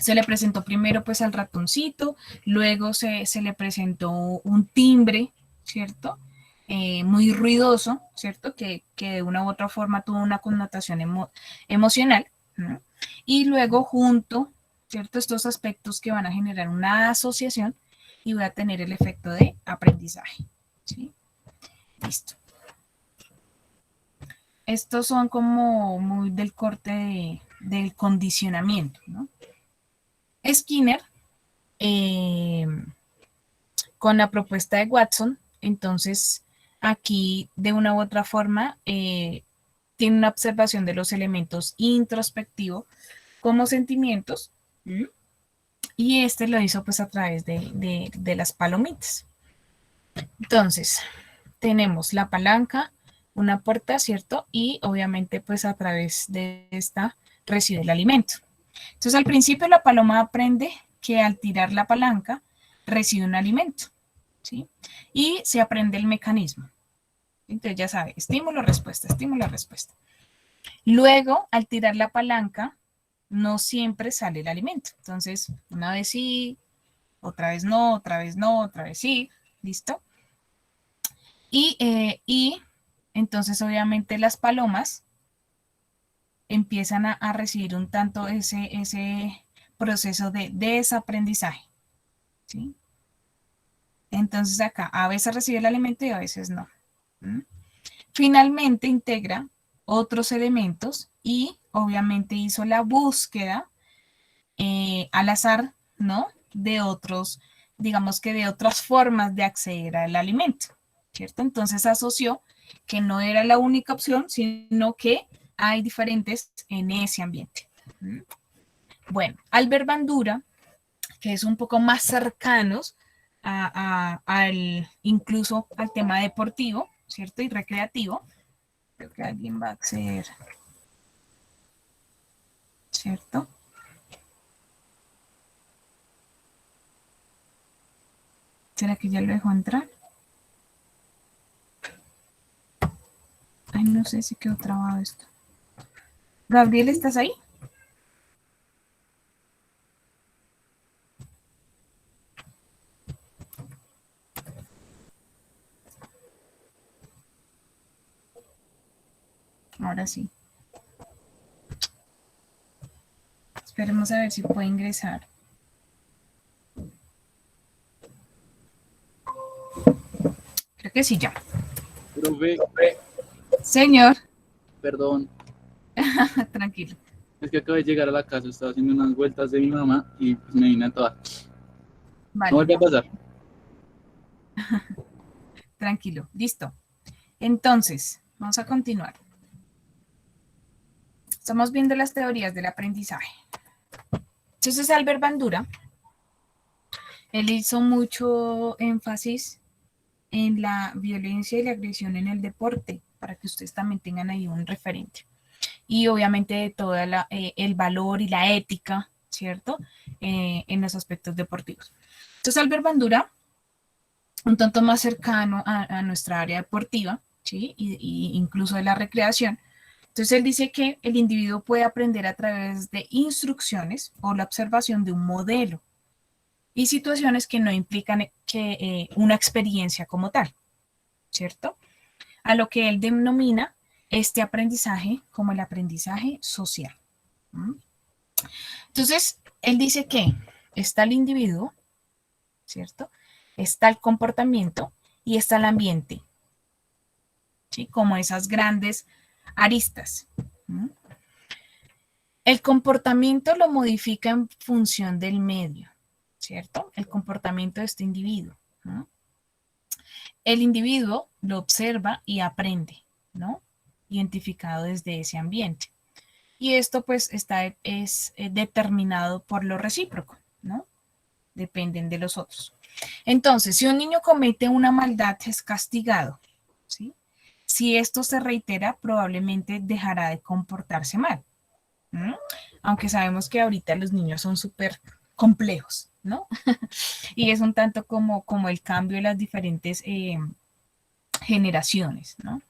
se le presentó primero pues al ratoncito, luego se le presentó un timbre, ¿cierto? Muy ruidoso, ¿cierto? Que de una u otra forma tuvo una connotación emocional, ¿no? Y luego junto, ¿cierto? Estos aspectos que van a generar una asociación y voy a tener el efecto de aprendizaje, ¿sí? Listo. Estos son como muy del corte del condicionamiento, ¿no? Skinner, con la propuesta de Watson, entonces aquí de una u otra forma tiene una observación de los elementos introspectivos como sentimientos, y este lo hizo pues a través de las palomitas. Entonces, tenemos la palanca, una puerta, ¿cierto? Y obviamente, pues a través de esta recibe el alimento. Entonces, al principio la paloma aprende que al tirar la palanca recibe un alimento, ¿sí? Y se aprende el mecanismo. Entonces ya sabe, estímulo, respuesta, estímulo, respuesta. Luego, al tirar la palanca, no siempre sale el alimento. Entonces, una vez sí, otra vez no, otra vez no, otra vez sí, ¿listo? Y entonces, obviamente, las palomas empiezan a recibir un tanto ese proceso de desaprendizaje, ¿sí? Entonces, acá a veces recibe el alimento y a veces no. ¿Mm? Finalmente, integra otros elementos y obviamente hizo la búsqueda al azar, ¿no? De otros, digamos que de otras formas de acceder al alimento, ¿cierto? Entonces asoció que no era la única opción, sino que hay diferentes en ese ambiente. Bueno, Albert Bandura, que es un poco más cercanos incluso al tema deportivo, ¿cierto? Y recreativo. Creo que alguien va a acceder, ¿cierto? ¿Será que ya lo dejó entrar? Ay, no sé si quedó trabado esto. Gabriel, ¿estás ahí? Ahora sí. Esperemos a ver si puede ingresar. Creo que sí, ya. Profe, Señor. perdón, Tranquilo. es que acabo de llegar a la casa, estaba haciendo unas vueltas de mi mamá y pues me vine a toda. Vale. No vuelve a pasar. Tranquilo. Listo. Entonces, vamos a continuar. Estamos viendo las teorías del aprendizaje. Entonces, Albert Bandura, él hizo mucho énfasis en la violencia y la agresión en el deporte, para que ustedes también tengan ahí un referente. Y obviamente de todo el valor y la ética, ¿cierto? En los aspectos deportivos. Entonces, Albert Bandura, un tanto más cercano a nuestra área deportiva, ¿sí? Y incluso de la recreación. Entonces, él dice que el individuo puede aprender a través de instrucciones o la observación de un modelo y situaciones que no implican una experiencia como tal, ¿cierto? A lo que él denomina este aprendizaje como el aprendizaje social. ¿Mm? Entonces, él dice que está el individuo, ¿cierto? Está el comportamiento y está el ambiente, ¿sí? Como esas grandes aristas. ¿Mm? El comportamiento lo modifica en función del medio, ¿cierto? El comportamiento de este individuo, ¿no? El individuo lo observa y aprende, ¿no? Identificado desde ese ambiente. Y esto pues es determinado por lo recíproco, ¿no? Dependen de los otros. Entonces, si un niño comete una maldad, es castigado, ¿sí? Si esto se reitera, probablemente dejará de comportarse mal. ¿Mm? Aunque sabemos que ahorita los niños son súper complejos, ¿no? Y es un tanto como el cambio de las diferentes generaciones, ¿no?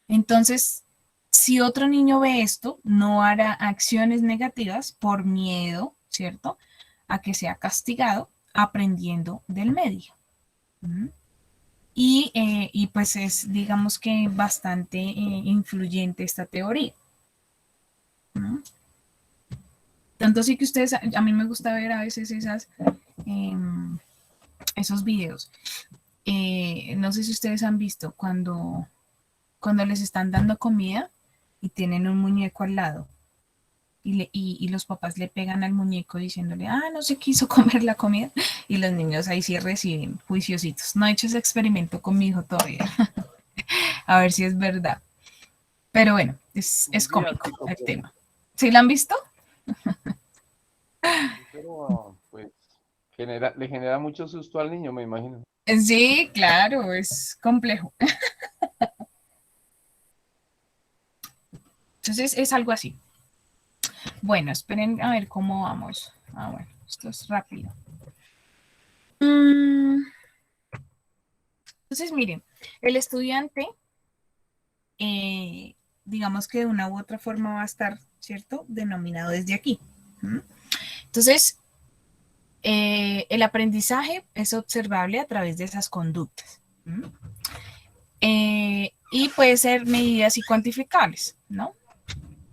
Entonces, si otro niño ve esto, no hará acciones negativas por miedo, ¿cierto? A que sea castigado aprendiendo del medio. ¿Mm? Y pues es, digamos que bastante influyente esta teoría. ¿Mm? Tanto sí que ustedes, a mí me gusta ver a veces esos videos. No sé si ustedes han visto cuando les están dando comida y tienen un muñeco al lado y los papás le pegan al muñeco diciéndole, no se quiso comer la comida, y los niños ahí sí reciben juiciositos. No he hecho ese experimento con mi hijo todavía, a ver si es verdad. Pero bueno, es cómico el tema. ¿Sí lo han visto? Pero pues le genera mucho susto al niño, me imagino. Sí, claro, es complejo. Entonces es algo así. Bueno, esperen a ver cómo vamos. Ah, bueno, esto es rápido. Entonces, miren, el estudiante, digamos que de una u otra forma va a estar, ¿cierto? Denominado desde aquí. Entonces, el aprendizaje es observable a través de esas conductas. Y puede ser medidas y cuantificables, ¿no?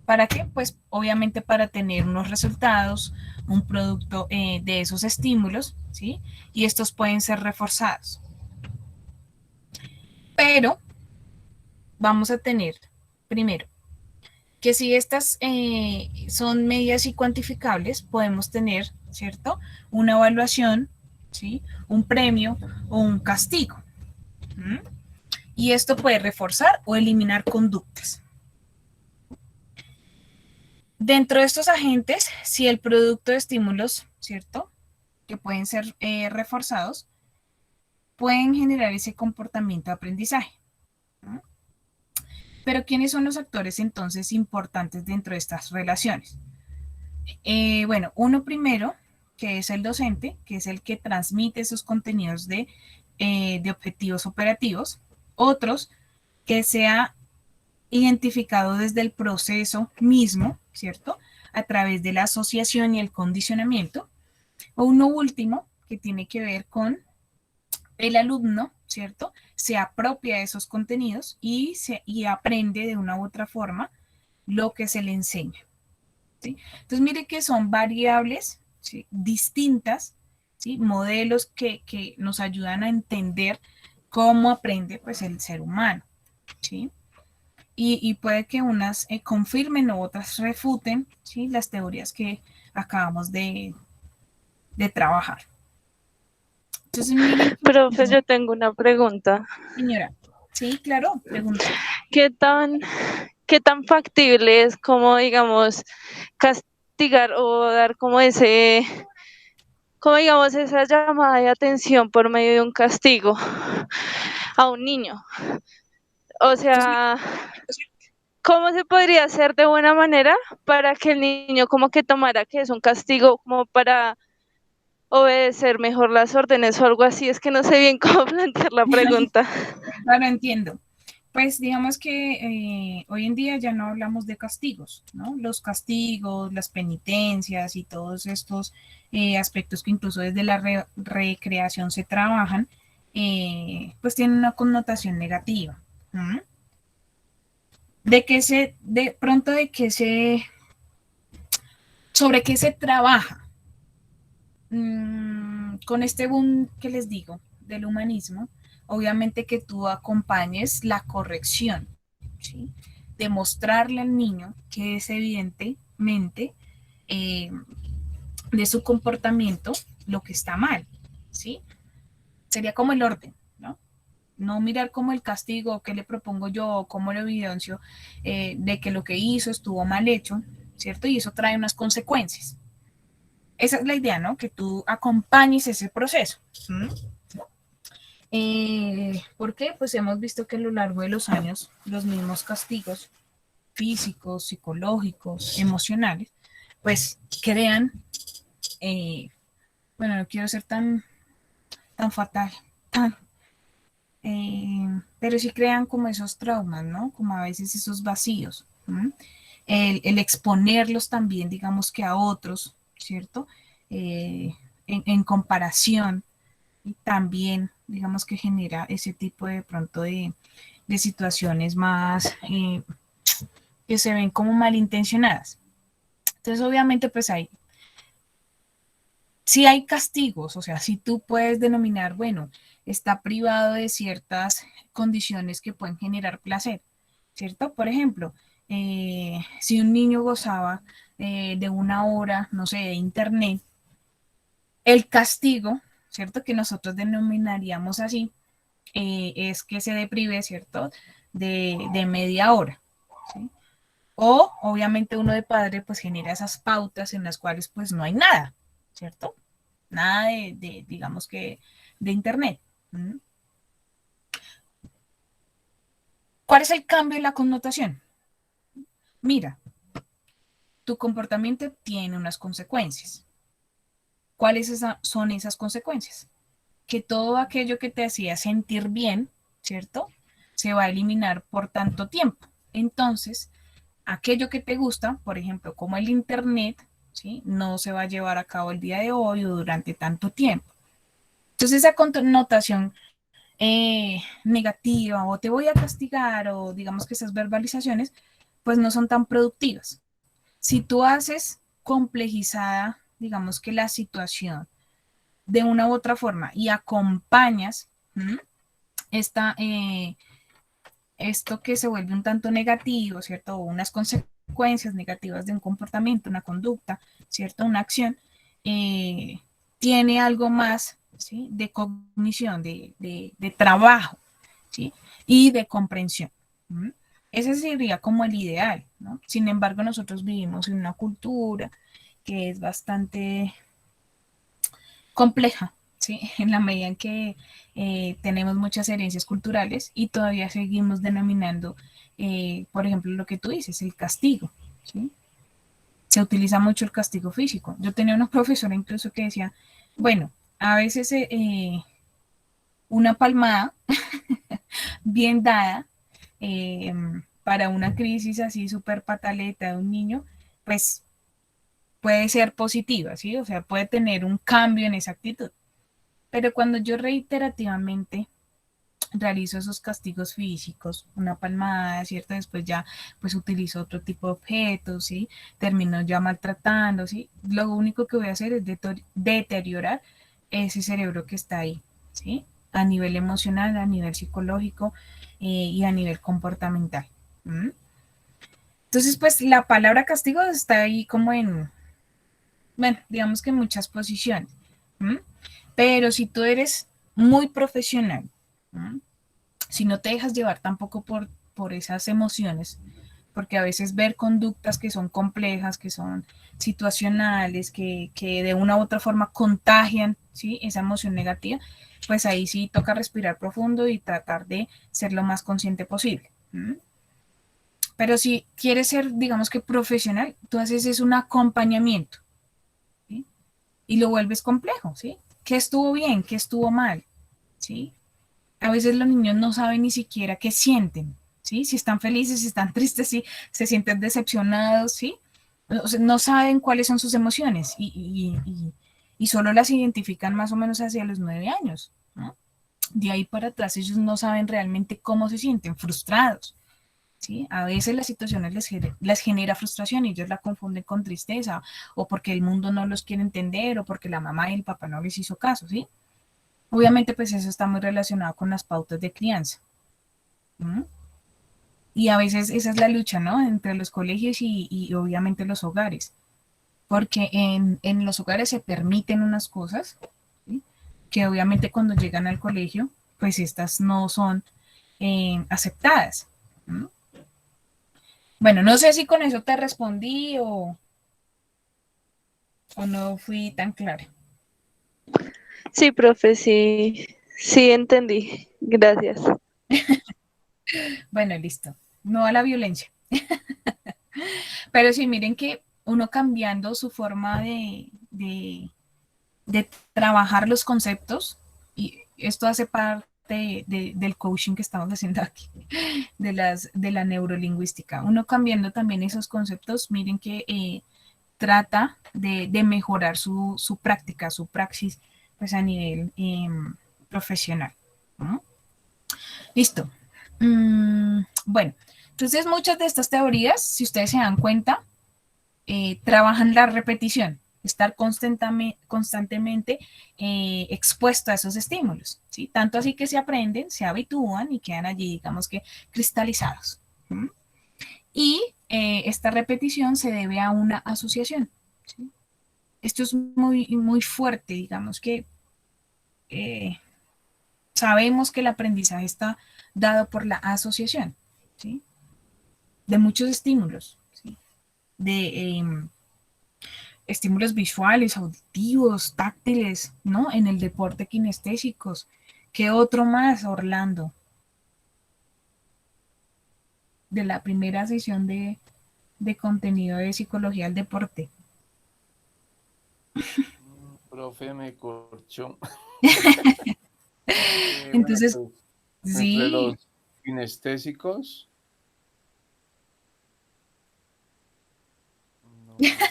¿Para qué? Pues obviamente para tener unos resultados, un producto de esos estímulos, ¿sí? Y estos pueden ser reforzados. Pero vamos a tener, primero, que si estas son medidas y cuantificables, podemos tener, ¿cierto? Una evaluación, ¿sí? Un premio o un castigo. Y esto puede reforzar o eliminar conductas. Dentro de estos agentes, si el producto de estímulos, ¿cierto? Que pueden ser reforzados, pueden generar ese comportamiento de aprendizaje. Pero ¿quiénes son los actores entonces importantes dentro de estas relaciones? Bueno, uno primero, que es el docente, que es el que transmite esos contenidos de objetivos operativos. Otros, que se ha identificado desde el proceso mismo, ¿cierto? A través de la asociación y el condicionamiento. O uno último, que tiene que ver con el alumno, ¿cierto? Se apropia de esos contenidos y aprende de una u otra forma lo que se le enseña. ¿Sí? Entonces, mire que son variables, ¿sí? Distintas, ¿sí? Modelos que nos ayudan a entender cómo aprende pues, el ser humano. ¿Sí? Y puede que unas confirmen o otras refuten, ¿sí? Las teorías que acabamos de trabajar. Entonces, miren. Profe, yo tengo una pregunta. Señora, sí, claro, pregunta. ¿Qué tan factible es como, digamos, castigar o dar como digamos, esa llamada de atención por medio de un castigo a un niño? O sea, ¿cómo se podría hacer de buena manera para que el niño como que tomara que es un castigo como para obedecer mejor las órdenes o algo así? Es que no sé bien cómo plantear la pregunta. Claro, entiendo. Pues digamos que hoy en día ya no hablamos de castigos, ¿no? Los castigos, las penitencias y todos estos aspectos que incluso desde la recreación se trabajan, pues tienen una connotación negativa. ¿Sobre qué se trabaja? Con este boom que les digo del humanismo, obviamente que tú acompañes la corrección, ¿sí? Demostrarle al niño que es evidentemente de su comportamiento lo que está mal, ¿sí? Sería como el orden, ¿no? No mirar como el castigo que le propongo yo, cómo lo evidencio de que lo que hizo estuvo mal hecho, ¿cierto? Y eso trae unas consecuencias. Esa es la idea, ¿no? Que tú acompañes ese proceso. ¿Por qué? Pues hemos visto que a lo largo de los años los mismos castigos físicos, psicológicos, emocionales, pues crean, bueno, no quiero ser tan fatal, pero sí crean como esos traumas, ¿no? Como a veces esos vacíos. El exponerlos también, digamos que a otros, ¿cierto? En comparación, y también, digamos que genera ese tipo de pronto de situaciones más que se ven como malintencionadas. Entonces, obviamente, pues sí hay castigos, o sea, si tú puedes denominar, bueno, está privado de ciertas condiciones que pueden generar placer, ¿cierto? Por ejemplo, si un niño gozaba de una hora, no sé, de internet, el castigo, ¿cierto? Que nosotros denominaríamos así, es que se deprive, ¿cierto? De media hora, ¿sí? O obviamente uno de padre pues genera esas pautas en las cuales pues no hay nada, ¿cierto? Nada digamos que, de internet. ¿Mm? ¿Cuál es el cambio en la connotación? Mira, tu comportamiento tiene unas consecuencias. ¿Cuáles son esas consecuencias? Que todo aquello que te hacía sentir bien, ¿cierto? Se va a eliminar por tanto tiempo. Entonces, aquello que te gusta, por ejemplo, como el Internet, ¿sí? No se va a llevar a cabo el día de hoy o durante tanto tiempo. Entonces, esa connotación negativa o te voy a castigar o digamos que esas verbalizaciones, pues no son tan productivas. Si tú haces complejizada, digamos que la situación de una u otra forma y acompañas esta, esto que se vuelve un tanto negativo, ¿cierto? O unas consecuencias negativas de un comportamiento, una conducta, ¿cierto? Una acción, tiene algo más, ¿sí? De cognición, de trabajo, ¿sí? Y de comprensión. ¿Mm? Ese sería como el ideal, ¿no? Sin embargo, nosotros vivimos en una cultura que es bastante compleja, ¿sí? En la medida en que tenemos muchas herencias culturales y todavía seguimos denominando, por ejemplo, lo que tú dices, el castigo, ¿sí? Se utiliza mucho el castigo físico. Yo tenía una profesora incluso que decía, bueno, a veces una palmada bien dada para una crisis así súper pataleta de un niño, pues puede ser positiva, ¿sí? O sea, puede tener un cambio en esa actitud. Pero cuando yo reiterativamente realizo esos castigos físicos, una palmada, ¿cierto? Después ya pues utilizo otro tipo de objetos, ¿sí? Termino ya maltratando, ¿sí? Lo único que voy a hacer es deteriorar ese cerebro que está ahí, ¿sí? A nivel emocional, a nivel psicológico y a nivel comportamental. ¿Mm? Entonces, pues la palabra castigo está ahí como en, bueno, digamos que en muchas posiciones. ¿Mm? Pero si tú eres muy profesional, ¿mm? Si no te dejas llevar tampoco por esas emociones, porque a veces ver conductas que son complejas, que son situacionales, que de una u otra forma contagian, ¿sí? Esa emoción negativa, pues ahí sí toca respirar profundo y tratar de ser lo más consciente posible. ¿Mm? Pero si quieres ser, digamos que profesional, tú haces es un acompañamiento, ¿sí? Y lo vuelves complejo, ¿sí? ¿Qué estuvo bien? ¿Qué estuvo mal? ¿Sí? A veces los niños no saben ni siquiera qué sienten, ¿sí? Si están felices, si están tristes, si se sienten decepcionados, ¿sí? O sea, no saben cuáles son sus emociones y solo las identifican más o menos hacia los 9 años, ¿no? De ahí para atrás ellos no saben realmente cómo se sienten, frustrados, ¿sí? A veces las situaciones les genera frustración y ellos la confunden con tristeza o porque el mundo no los quiere entender o porque la mamá y el papá no les hizo caso, ¿sí? Obviamente, pues eso está muy relacionado con las pautas de crianza. ¿Mm? Y a veces esa es la lucha, ¿no? Entre los colegios y obviamente los hogares. Porque en los hogares se permiten unas cosas, ¿sí? Que obviamente cuando llegan al colegio, pues estas no son aceptadas. ¿Mm? Bueno, no sé si con eso te respondí o no fui tan clara. Sí, profe, sí, sí entendí. Gracias. Bueno, listo. No a la violencia. Pero sí, miren que uno cambiando su forma de trabajar los conceptos, y esto hace parte del coaching que estamos haciendo aquí, de la neurolingüística. Uno cambiando también esos conceptos, miren que trata de mejorar su práctica, su praxis, pues a nivel profesional, ¿no? Listo. Bueno, entonces muchas de estas teorías, si ustedes se dan cuenta, trabajan la repetición, estar constantemente expuesto a esos estímulos, ¿sí? Tanto así que se aprenden, se habitúan y quedan allí, digamos que cristalizados. ¿Sí? Y esta repetición se debe a una asociación. ¿Sí? Esto es muy, muy fuerte, digamos que eh, sabemos que el aprendizaje está dado por la asociación, ¿sí? De muchos estímulos, ¿sí? De estímulos visuales, auditivos, táctiles, ¿no? En el deporte kinestésicos, ¿Qué otro más, Orlando? De la primera sesión de contenido de psicología al deporte. Profe, me corchó. Bueno, Entonces, pues entre sí, los kinestésicos, no sé.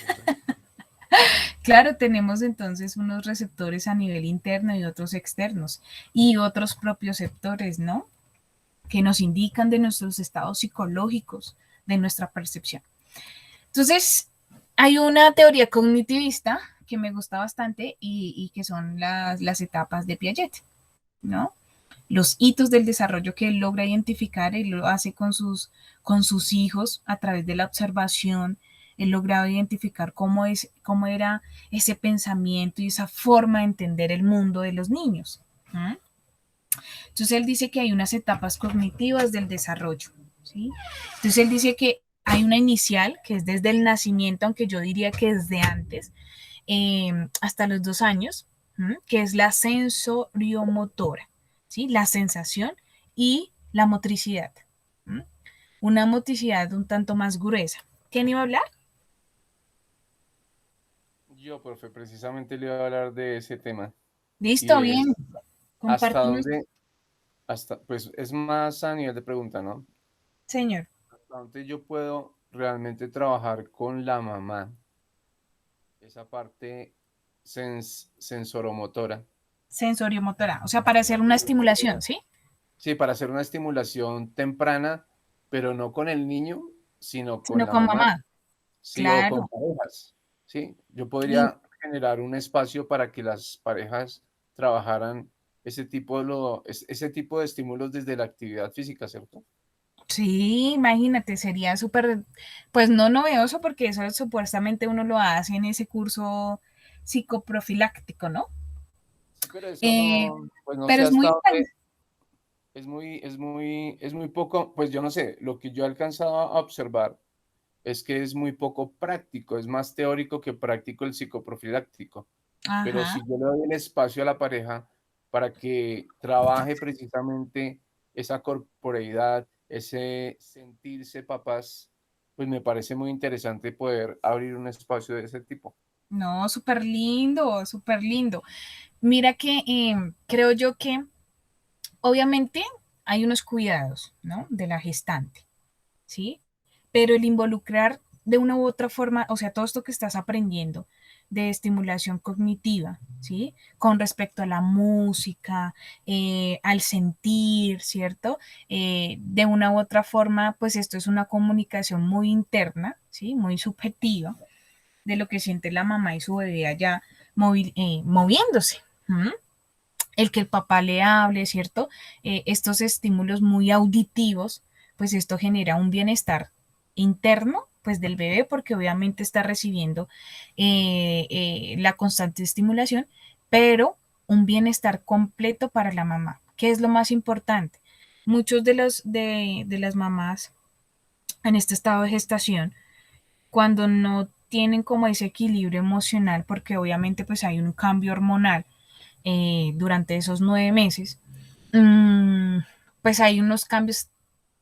claro, tenemos entonces unos receptores a nivel interno y otros externos y otros propioceptores, ¿no? Que nos indican de nuestros estados psicológicos, de nuestra percepción. Entonces, hay una teoría cognitivista que me gusta bastante y que son las etapas de Piaget, ¿no? Los hitos del desarrollo que él logra identificar, él lo hace con sus hijos a través de la observación, él lograba identificar cómo era ese pensamiento y esa forma de entender el mundo de los niños. ¿Mm? Entonces él dice que hay unas etapas cognitivas del desarrollo, ¿sí? Entonces él dice que hay una inicial, que es desde el nacimiento, aunque yo diría que desde antes, hasta los 2 años, que es la sensoriomotora, ¿sí? La sensación y la motricidad. ¿M? Una motricidad un tanto más gruesa. ¿Quién iba a hablar? Yo, profe, precisamente le iba a hablar de ese tema y Listo, bien. es hasta Compartimos, dónde, pues es más a nivel de pregunta, ¿no? señor. Hasta dónde yo puedo realmente trabajar con la mamá, esa parte sensoromotora. Sensoriomotora, o sea, para hacer una estimulación, ¿sí? Sí, para hacer una estimulación temprana, pero no con el niño, sino con Sino la con mamá, mamá. sí, o con Claro. parejas, sí. Yo Y podría generar un espacio para que las parejas trabajaran ese tipo de estímulos desde la actividad física, ¿cierto? sí, imagínate, sería súper, pues no novedoso porque eso supuestamente uno lo hace en ese curso psicoprofiláctico, ¿no? Sí, pero eso Eh, no, pues no sé pero es hasta muy dónde, es muy poco, pues yo no sé, lo que yo he alcanzado a observar es que es muy poco práctico, es más teórico que práctico el psicoprofiláctico. Pero ajá, si yo le doy el espacio a la pareja para que trabaje precisamente esa corporeidad, ese sentirse papás, pues me parece muy interesante poder abrir un espacio de ese tipo. no, súper lindo, súper lindo. Mira que creo yo que obviamente hay unos cuidados, ¿no? De la gestante, ¿sí? Pero el involucrar de una u otra forma, o sea, todo esto que estás aprendiendo de estimulación cognitiva, ¿sí? Con respecto a la música, al sentir, ¿cierto? De una u otra forma, pues esto es una comunicación muy interna, ¿sí? Muy subjetiva de lo que siente la mamá y su bebé allá moviéndose. ¿Mm? El que el papá le hable, ¿cierto? Estos estímulos muy auditivos, pues esto genera un bienestar interno, pues del bebé, porque obviamente está recibiendo la constante estimulación, pero un bienestar completo para la mamá, que es lo más importante. Muchos de las mamás en este estado de gestación, cuando no tienen como ese equilibrio emocional, porque obviamente pues hay un cambio hormonal durante esos 9 meses, mmm, pues hay unos cambios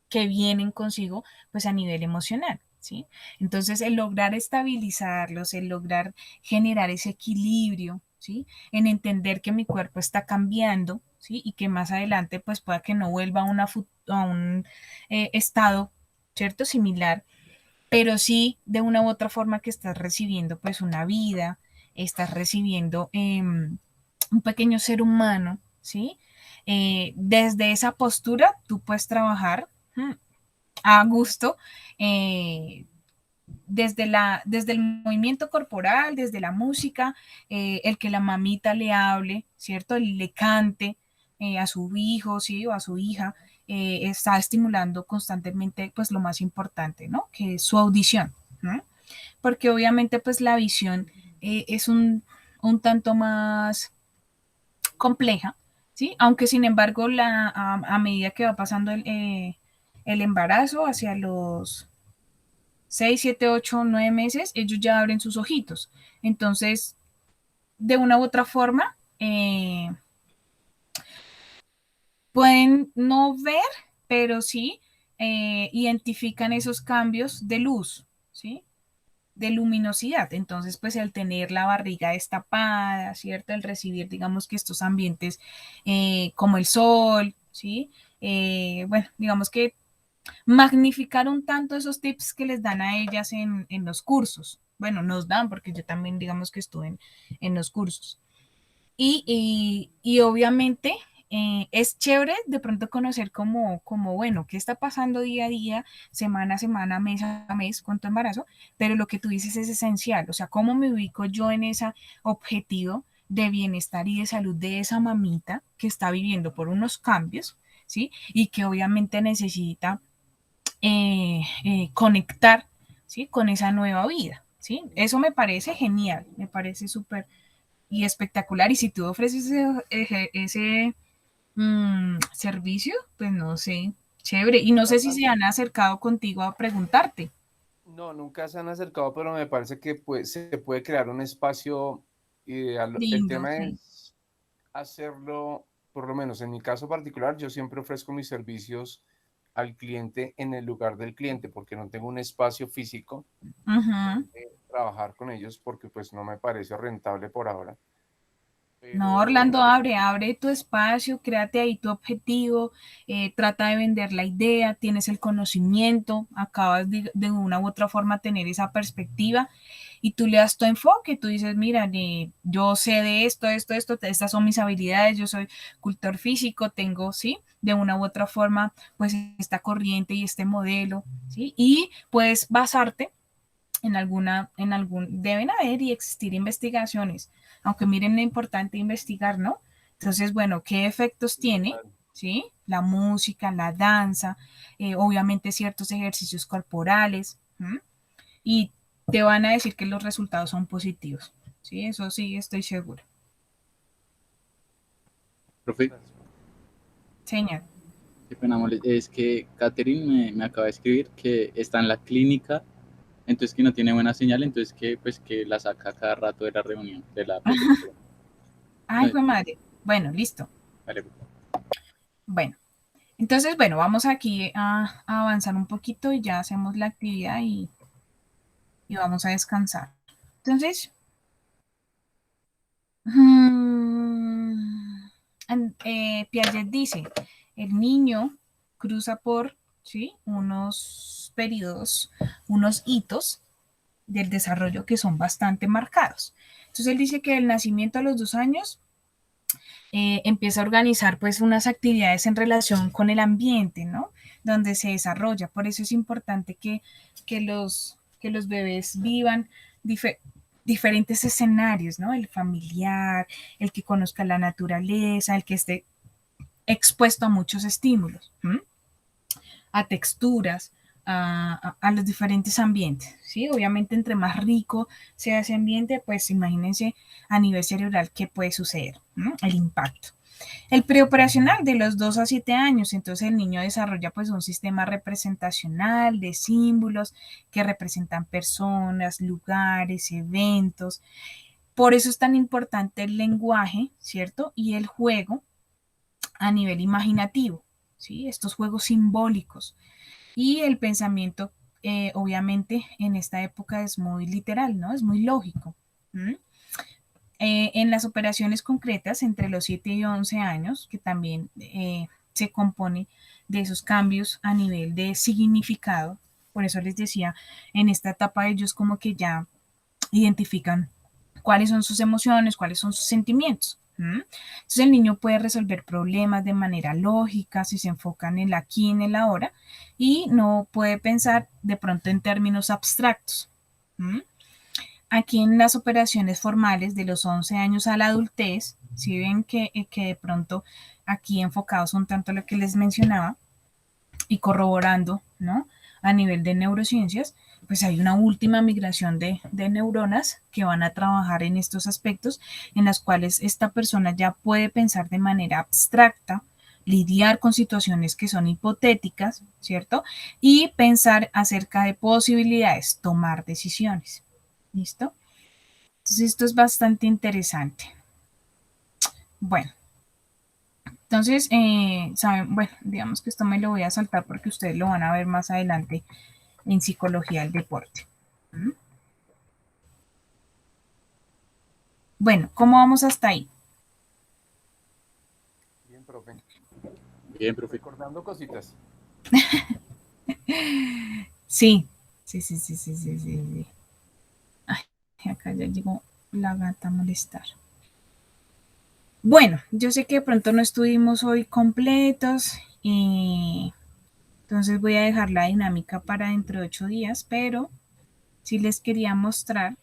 que vienen consigo pues a nivel emocional, ¿sí? Entonces el lograr estabilizarlos, el lograr generar ese equilibrio, ¿sí? En entender que mi cuerpo está cambiando, ¿sí? Y que más adelante pues pueda que no vuelva a un estado, ¿cierto? Similar, pero sí de una u otra forma que estás recibiendo pues una vida, estás recibiendo un pequeño ser humano, ¿sí? Desde esa postura tú puedes trabajar a gusto, desde el movimiento corporal, desde la música, el que la mamita le hable, ¿cierto? Le cante a su hijo, ¿sí? O a su hija, está estimulando constantemente, pues lo más importante, ¿no? Que es su audición, ¿no? Porque obviamente, pues la visión es un tanto más compleja, ¿sí? Aunque sin embargo, a medida que va pasando el embarazo hacia los 6 7 8 9 meses, ellos ya abren sus ojitos. Entonces, de una u otra forma, pueden no ver, pero sí identifican esos cambios de luz, ¿sí? De luminosidad. Entonces, pues el tener la barriga destapada, ¿cierto? El recibir, digamos que estos ambientes como el sol, ¿sí? Bueno, digamos que magnificar un tanto esos tips que les dan a ellas en los cursos. Bueno, nos dan, porque yo también, digamos que estuve en los cursos. Y obviamente es chévere de pronto conocer como, bueno, qué está pasando día a día, semana a semana, mes a mes con tu embarazo, pero lo que tú dices es esencial, o sea, cómo me ubico yo en ese objetivo de bienestar y de salud de esa mamita que está viviendo por unos cambios, ¿sí? Y que obviamente necesita conectar, ¿sí? Con esa nueva vida, ¿sí? Eso me parece genial, me parece súper y espectacular. Y si tú ofreces ese servicio, pues no sé, chévere. Y no sé si se han acercado contigo a preguntarte. No, nunca se han acercado, pero me parece que pues, se puede crear un espacio ideal. El Lindo, tema sí. es hacerlo, por lo menos en mi caso particular, yo siempre ofrezco mis servicios al cliente en el lugar del cliente, porque no tengo un espacio físico Ujú. de trabajar con ellos, porque pues no me parece rentable por ahora. No, Pero Orlando, abre tu espacio, créate ahí tu objetivo, trata de vender la idea, tienes el conocimiento, acabas de una u otra forma tener esa perspectiva y tú le das tu enfoque, tú dices, mira, yo sé de esto, estas son mis habilidades, yo soy cultor físico, tengo, ¿sí? De una u otra forma, pues esta corriente y este modelo, ¿sí? Y puedes basarte deben haber y existir investigaciones, aunque miren lo importante investigar, ¿no? Entonces, bueno, ¿qué efectos tiene? ¿Sí? La música, la danza, obviamente ciertos ejercicios corporales, ¿m? Y te van a decir que los resultados son positivos, ¿sí? Eso sí, estoy segura. Profe, Señor. qué pena, es que Catherine me acaba de escribir que está en la clínica, entonces que no tiene buena señal, entonces que pues que la saca cada rato de la reunión, de la presencia. Ay, No, fue madre. Bueno, listo. vale. Bueno, entonces, bueno, vamos aquí a avanzar un poquito y ya hacemos la actividad y vamos a descansar. Entonces, Piaget dice, el niño cruza por, ¿sí? Unos periodos, unos hitos del desarrollo que son bastante marcados. Entonces él dice que el nacimiento a los 2 años empieza a organizar pues unas actividades en relación con el ambiente, ¿no? Donde se desarrolla. Por eso es importante que los bebés vivan diferentes escenarios, ¿no? El familiar, el que conozca la naturaleza, el que esté expuesto a muchos estímulos, ¿m? A texturas, a los diferentes ambientes, ¿sí? Obviamente, entre más rico sea ese ambiente, pues imagínense a nivel cerebral qué puede suceder, ¿no? El impacto. El preoperacional de los 2 a 7 años, entonces el niño desarrolla pues un sistema representacional de símbolos que representan personas, lugares, eventos. Por eso es tan importante el lenguaje, ¿cierto? Y el juego a nivel imaginativo, ¿sí? Estos juegos simbólicos. Y el pensamiento, obviamente, en esta época es muy literal, ¿no? Es muy lógico. ¿Mm? En las operaciones concretas entre los 7 y 11 años, que también se compone de esos cambios a nivel de significado, por eso les decía, en esta etapa ellos como que ya identifican cuáles son sus emociones, cuáles son sus sentimientos. Entonces el niño puede resolver problemas de manera lógica si se enfocan en el aquí y en el ahora y no puede pensar de pronto en términos abstractos. ¿Mm? Aquí en las operaciones formales de los 11 años a la adultez, si ven que de pronto aquí enfocados un tanto a lo que les mencionaba y corroborando, ¿no? A nivel de neurociencias, pues hay una última migración de neuronas que van a trabajar en estos aspectos en las cuales esta persona ya puede pensar de manera abstracta, lidiar con situaciones que son hipotéticas, ¿cierto? Y pensar acerca de posibilidades, tomar decisiones. ¿Listo? Entonces esto es bastante interesante. Bueno, Entonces, saben, bueno, digamos que esto me lo voy a saltar porque ustedes lo van a ver más adelante en psicología del deporte. ¿Mm? Bueno, ¿cómo vamos hasta ahí? Bien, profe. Bien, profe. Recordando cositas. Sí, sí. Ay, acá ya llegó la gata a molestar. Bueno, yo sé que de pronto no estuvimos hoy completos, entonces voy a dejar la dinámica para dentro de 8 días, pero sí les quería mostrar,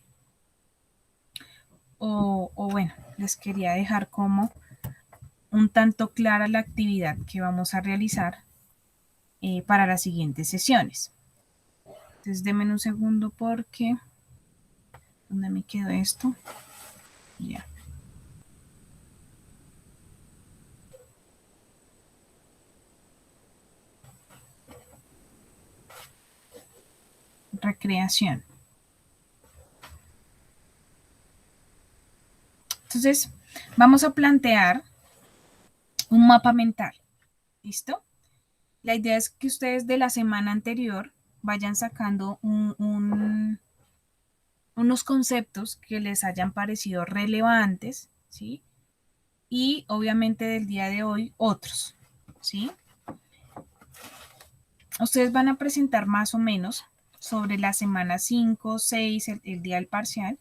o bueno, les quería dejar como un tanto clara la actividad que vamos a realizar para las siguientes sesiones. Entonces, denme un segundo porque... ¿Dónde me quedó esto? Ya. Recreación. Entonces, vamos a plantear un mapa mental. ¿Listo? La idea es que ustedes de la semana anterior vayan sacando unos conceptos que les hayan parecido relevantes, ¿sí? Y obviamente del día de hoy otros, ¿sí? Ustedes van a presentar más o menos sobre la semana 5, 6, el día del parcial,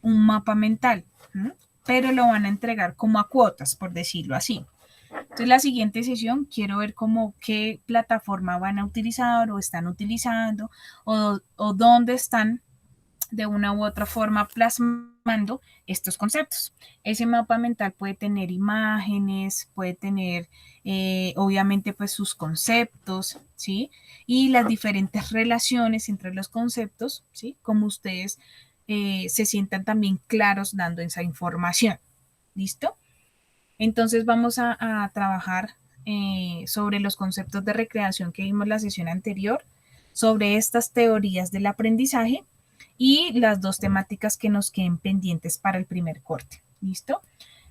un mapa mental, ¿sí? Pero lo van a entregar como a cuotas, por decirlo así. Entonces, la siguiente sesión quiero ver como qué plataforma van a utilizar o están utilizando o dónde están de una u otra forma plasmando estos conceptos. Ese mapa mental puede tener imágenes, puede tener obviamente pues sus conceptos, ¿sí? Y las diferentes relaciones entre los conceptos, ¿sí? Como ustedes se sientan también claros dando esa información. ¿Listo? Entonces vamos a trabajar sobre los conceptos de recreación que vimos la sesión anterior, sobre estas teorías del aprendizaje y las dos temáticas que nos queden pendientes para el primer corte. ¿Listo?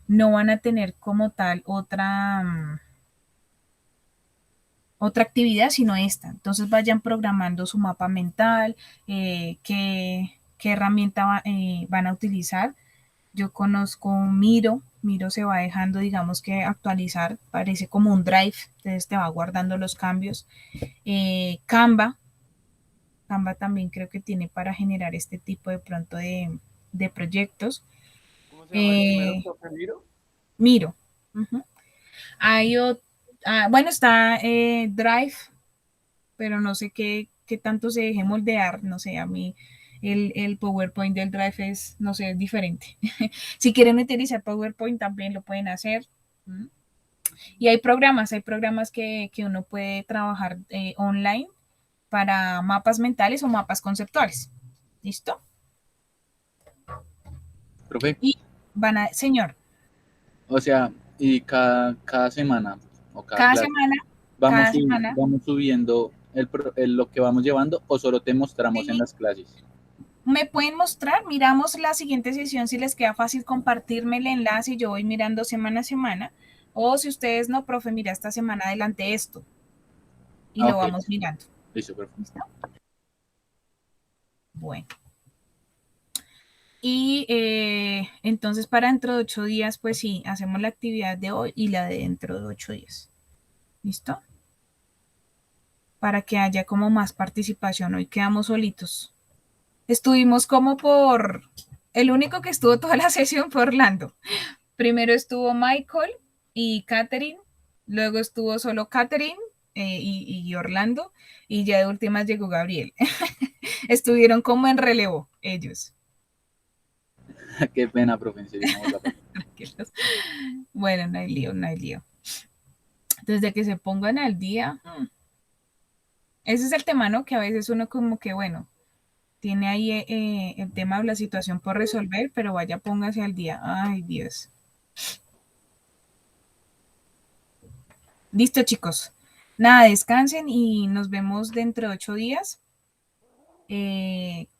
No van a tener como tal otra actividad, sino esta. Entonces vayan programando su mapa mental, qué herramienta van a utilizar. Yo conozco Miro se va dejando, digamos que actualizar, parece como un drive, entonces te va guardando los cambios. Canva también creo que tiene para generar este tipo de pronto de proyectos. ¿Cómo se llama el primero, profe Miro? Miro. Uh-huh. Bueno, está Drive, pero no sé qué tanto se deje moldear, no sé, a mí el PowerPoint del Drive es, no sé, es diferente. Si quieren utilizar PowerPoint también lo pueden hacer. Y hay programas que uno puede trabajar online para mapas mentales o mapas conceptuales. ¿Listo? Profe, Y señor, o sea, y cada semana o cada cada clase semana, vamos, cada semana, vamos subiendo lo que vamos llevando o solo te mostramos en las clases. me pueden mostrar, miramos la siguiente sesión si les queda fácil compartirme el enlace y yo voy mirando semana a semana. O si ustedes no, profe, mira, esta semana adelante esto y lo Ok, vamos mirando. listo, profe. ¿Listo? Bueno. Y entonces para dentro de 8 días, pues sí, hacemos la actividad de hoy y la de dentro de 8 días. ¿Listo? Para que haya como más participación. Hoy quedamos solitos. Estuvimos como el único que estuvo toda la sesión fue Orlando. Primero estuvo Michael y Catherine, luego estuvo solo Catherine y Orlando, y ya de últimas llegó Gabriel. Estuvieron como en relevo ellos. Qué pena, profe, en serio, vamos a Tranquilos. Bueno, no hay lío, no hay lío. Desde que se pongan al día, ese es el tema, ¿no? Que a veces uno como que, bueno, tiene ahí el tema de la situación por resolver, pero vaya, póngase al día. Ay, Dios. Listo, chicos. Nada, descansen y nos vemos dentro de 8 días.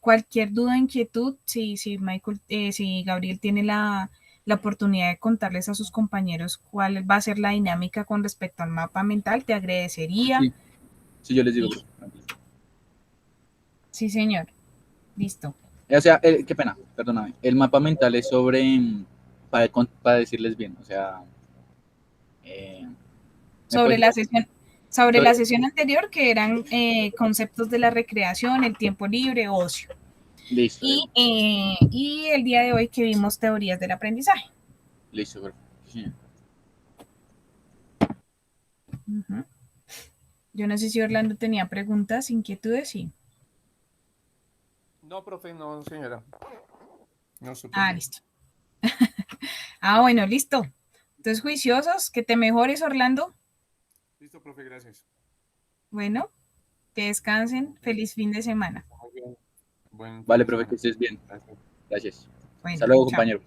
Cualquier duda, inquietud, si Michael, si Gabriel tiene la la oportunidad de contarles a sus compañeros cuál va a ser la dinámica con respecto al mapa mental, te agradecería. Sí, sí, yo les digo. Sí, señor. Listo. O sea, qué pena, perdóname. El mapa mental es sobre, para decirles bien, o sea, ¿me Sobre puedes- la sesión anterior, que eran conceptos de la recreación, el tiempo libre, ocio. Listo, Y el día de hoy que vimos teorías del aprendizaje. listo, perfecto. Sí. Ujú. Yo no sé si Orlando tenía preguntas, inquietudes, sí. No, profe, no, señora. No, súper Ah, bien. listo. Bueno, listo. Entonces, juiciosos, que te mejores, Orlando. Listo, profe, gracias. Bueno, que descansen. Feliz fin de semana. Muy bien. Buen fin Vale, de profe, semana. que estés bien. Gracias. Gracias. Bueno, Hasta luego, chao. compañero.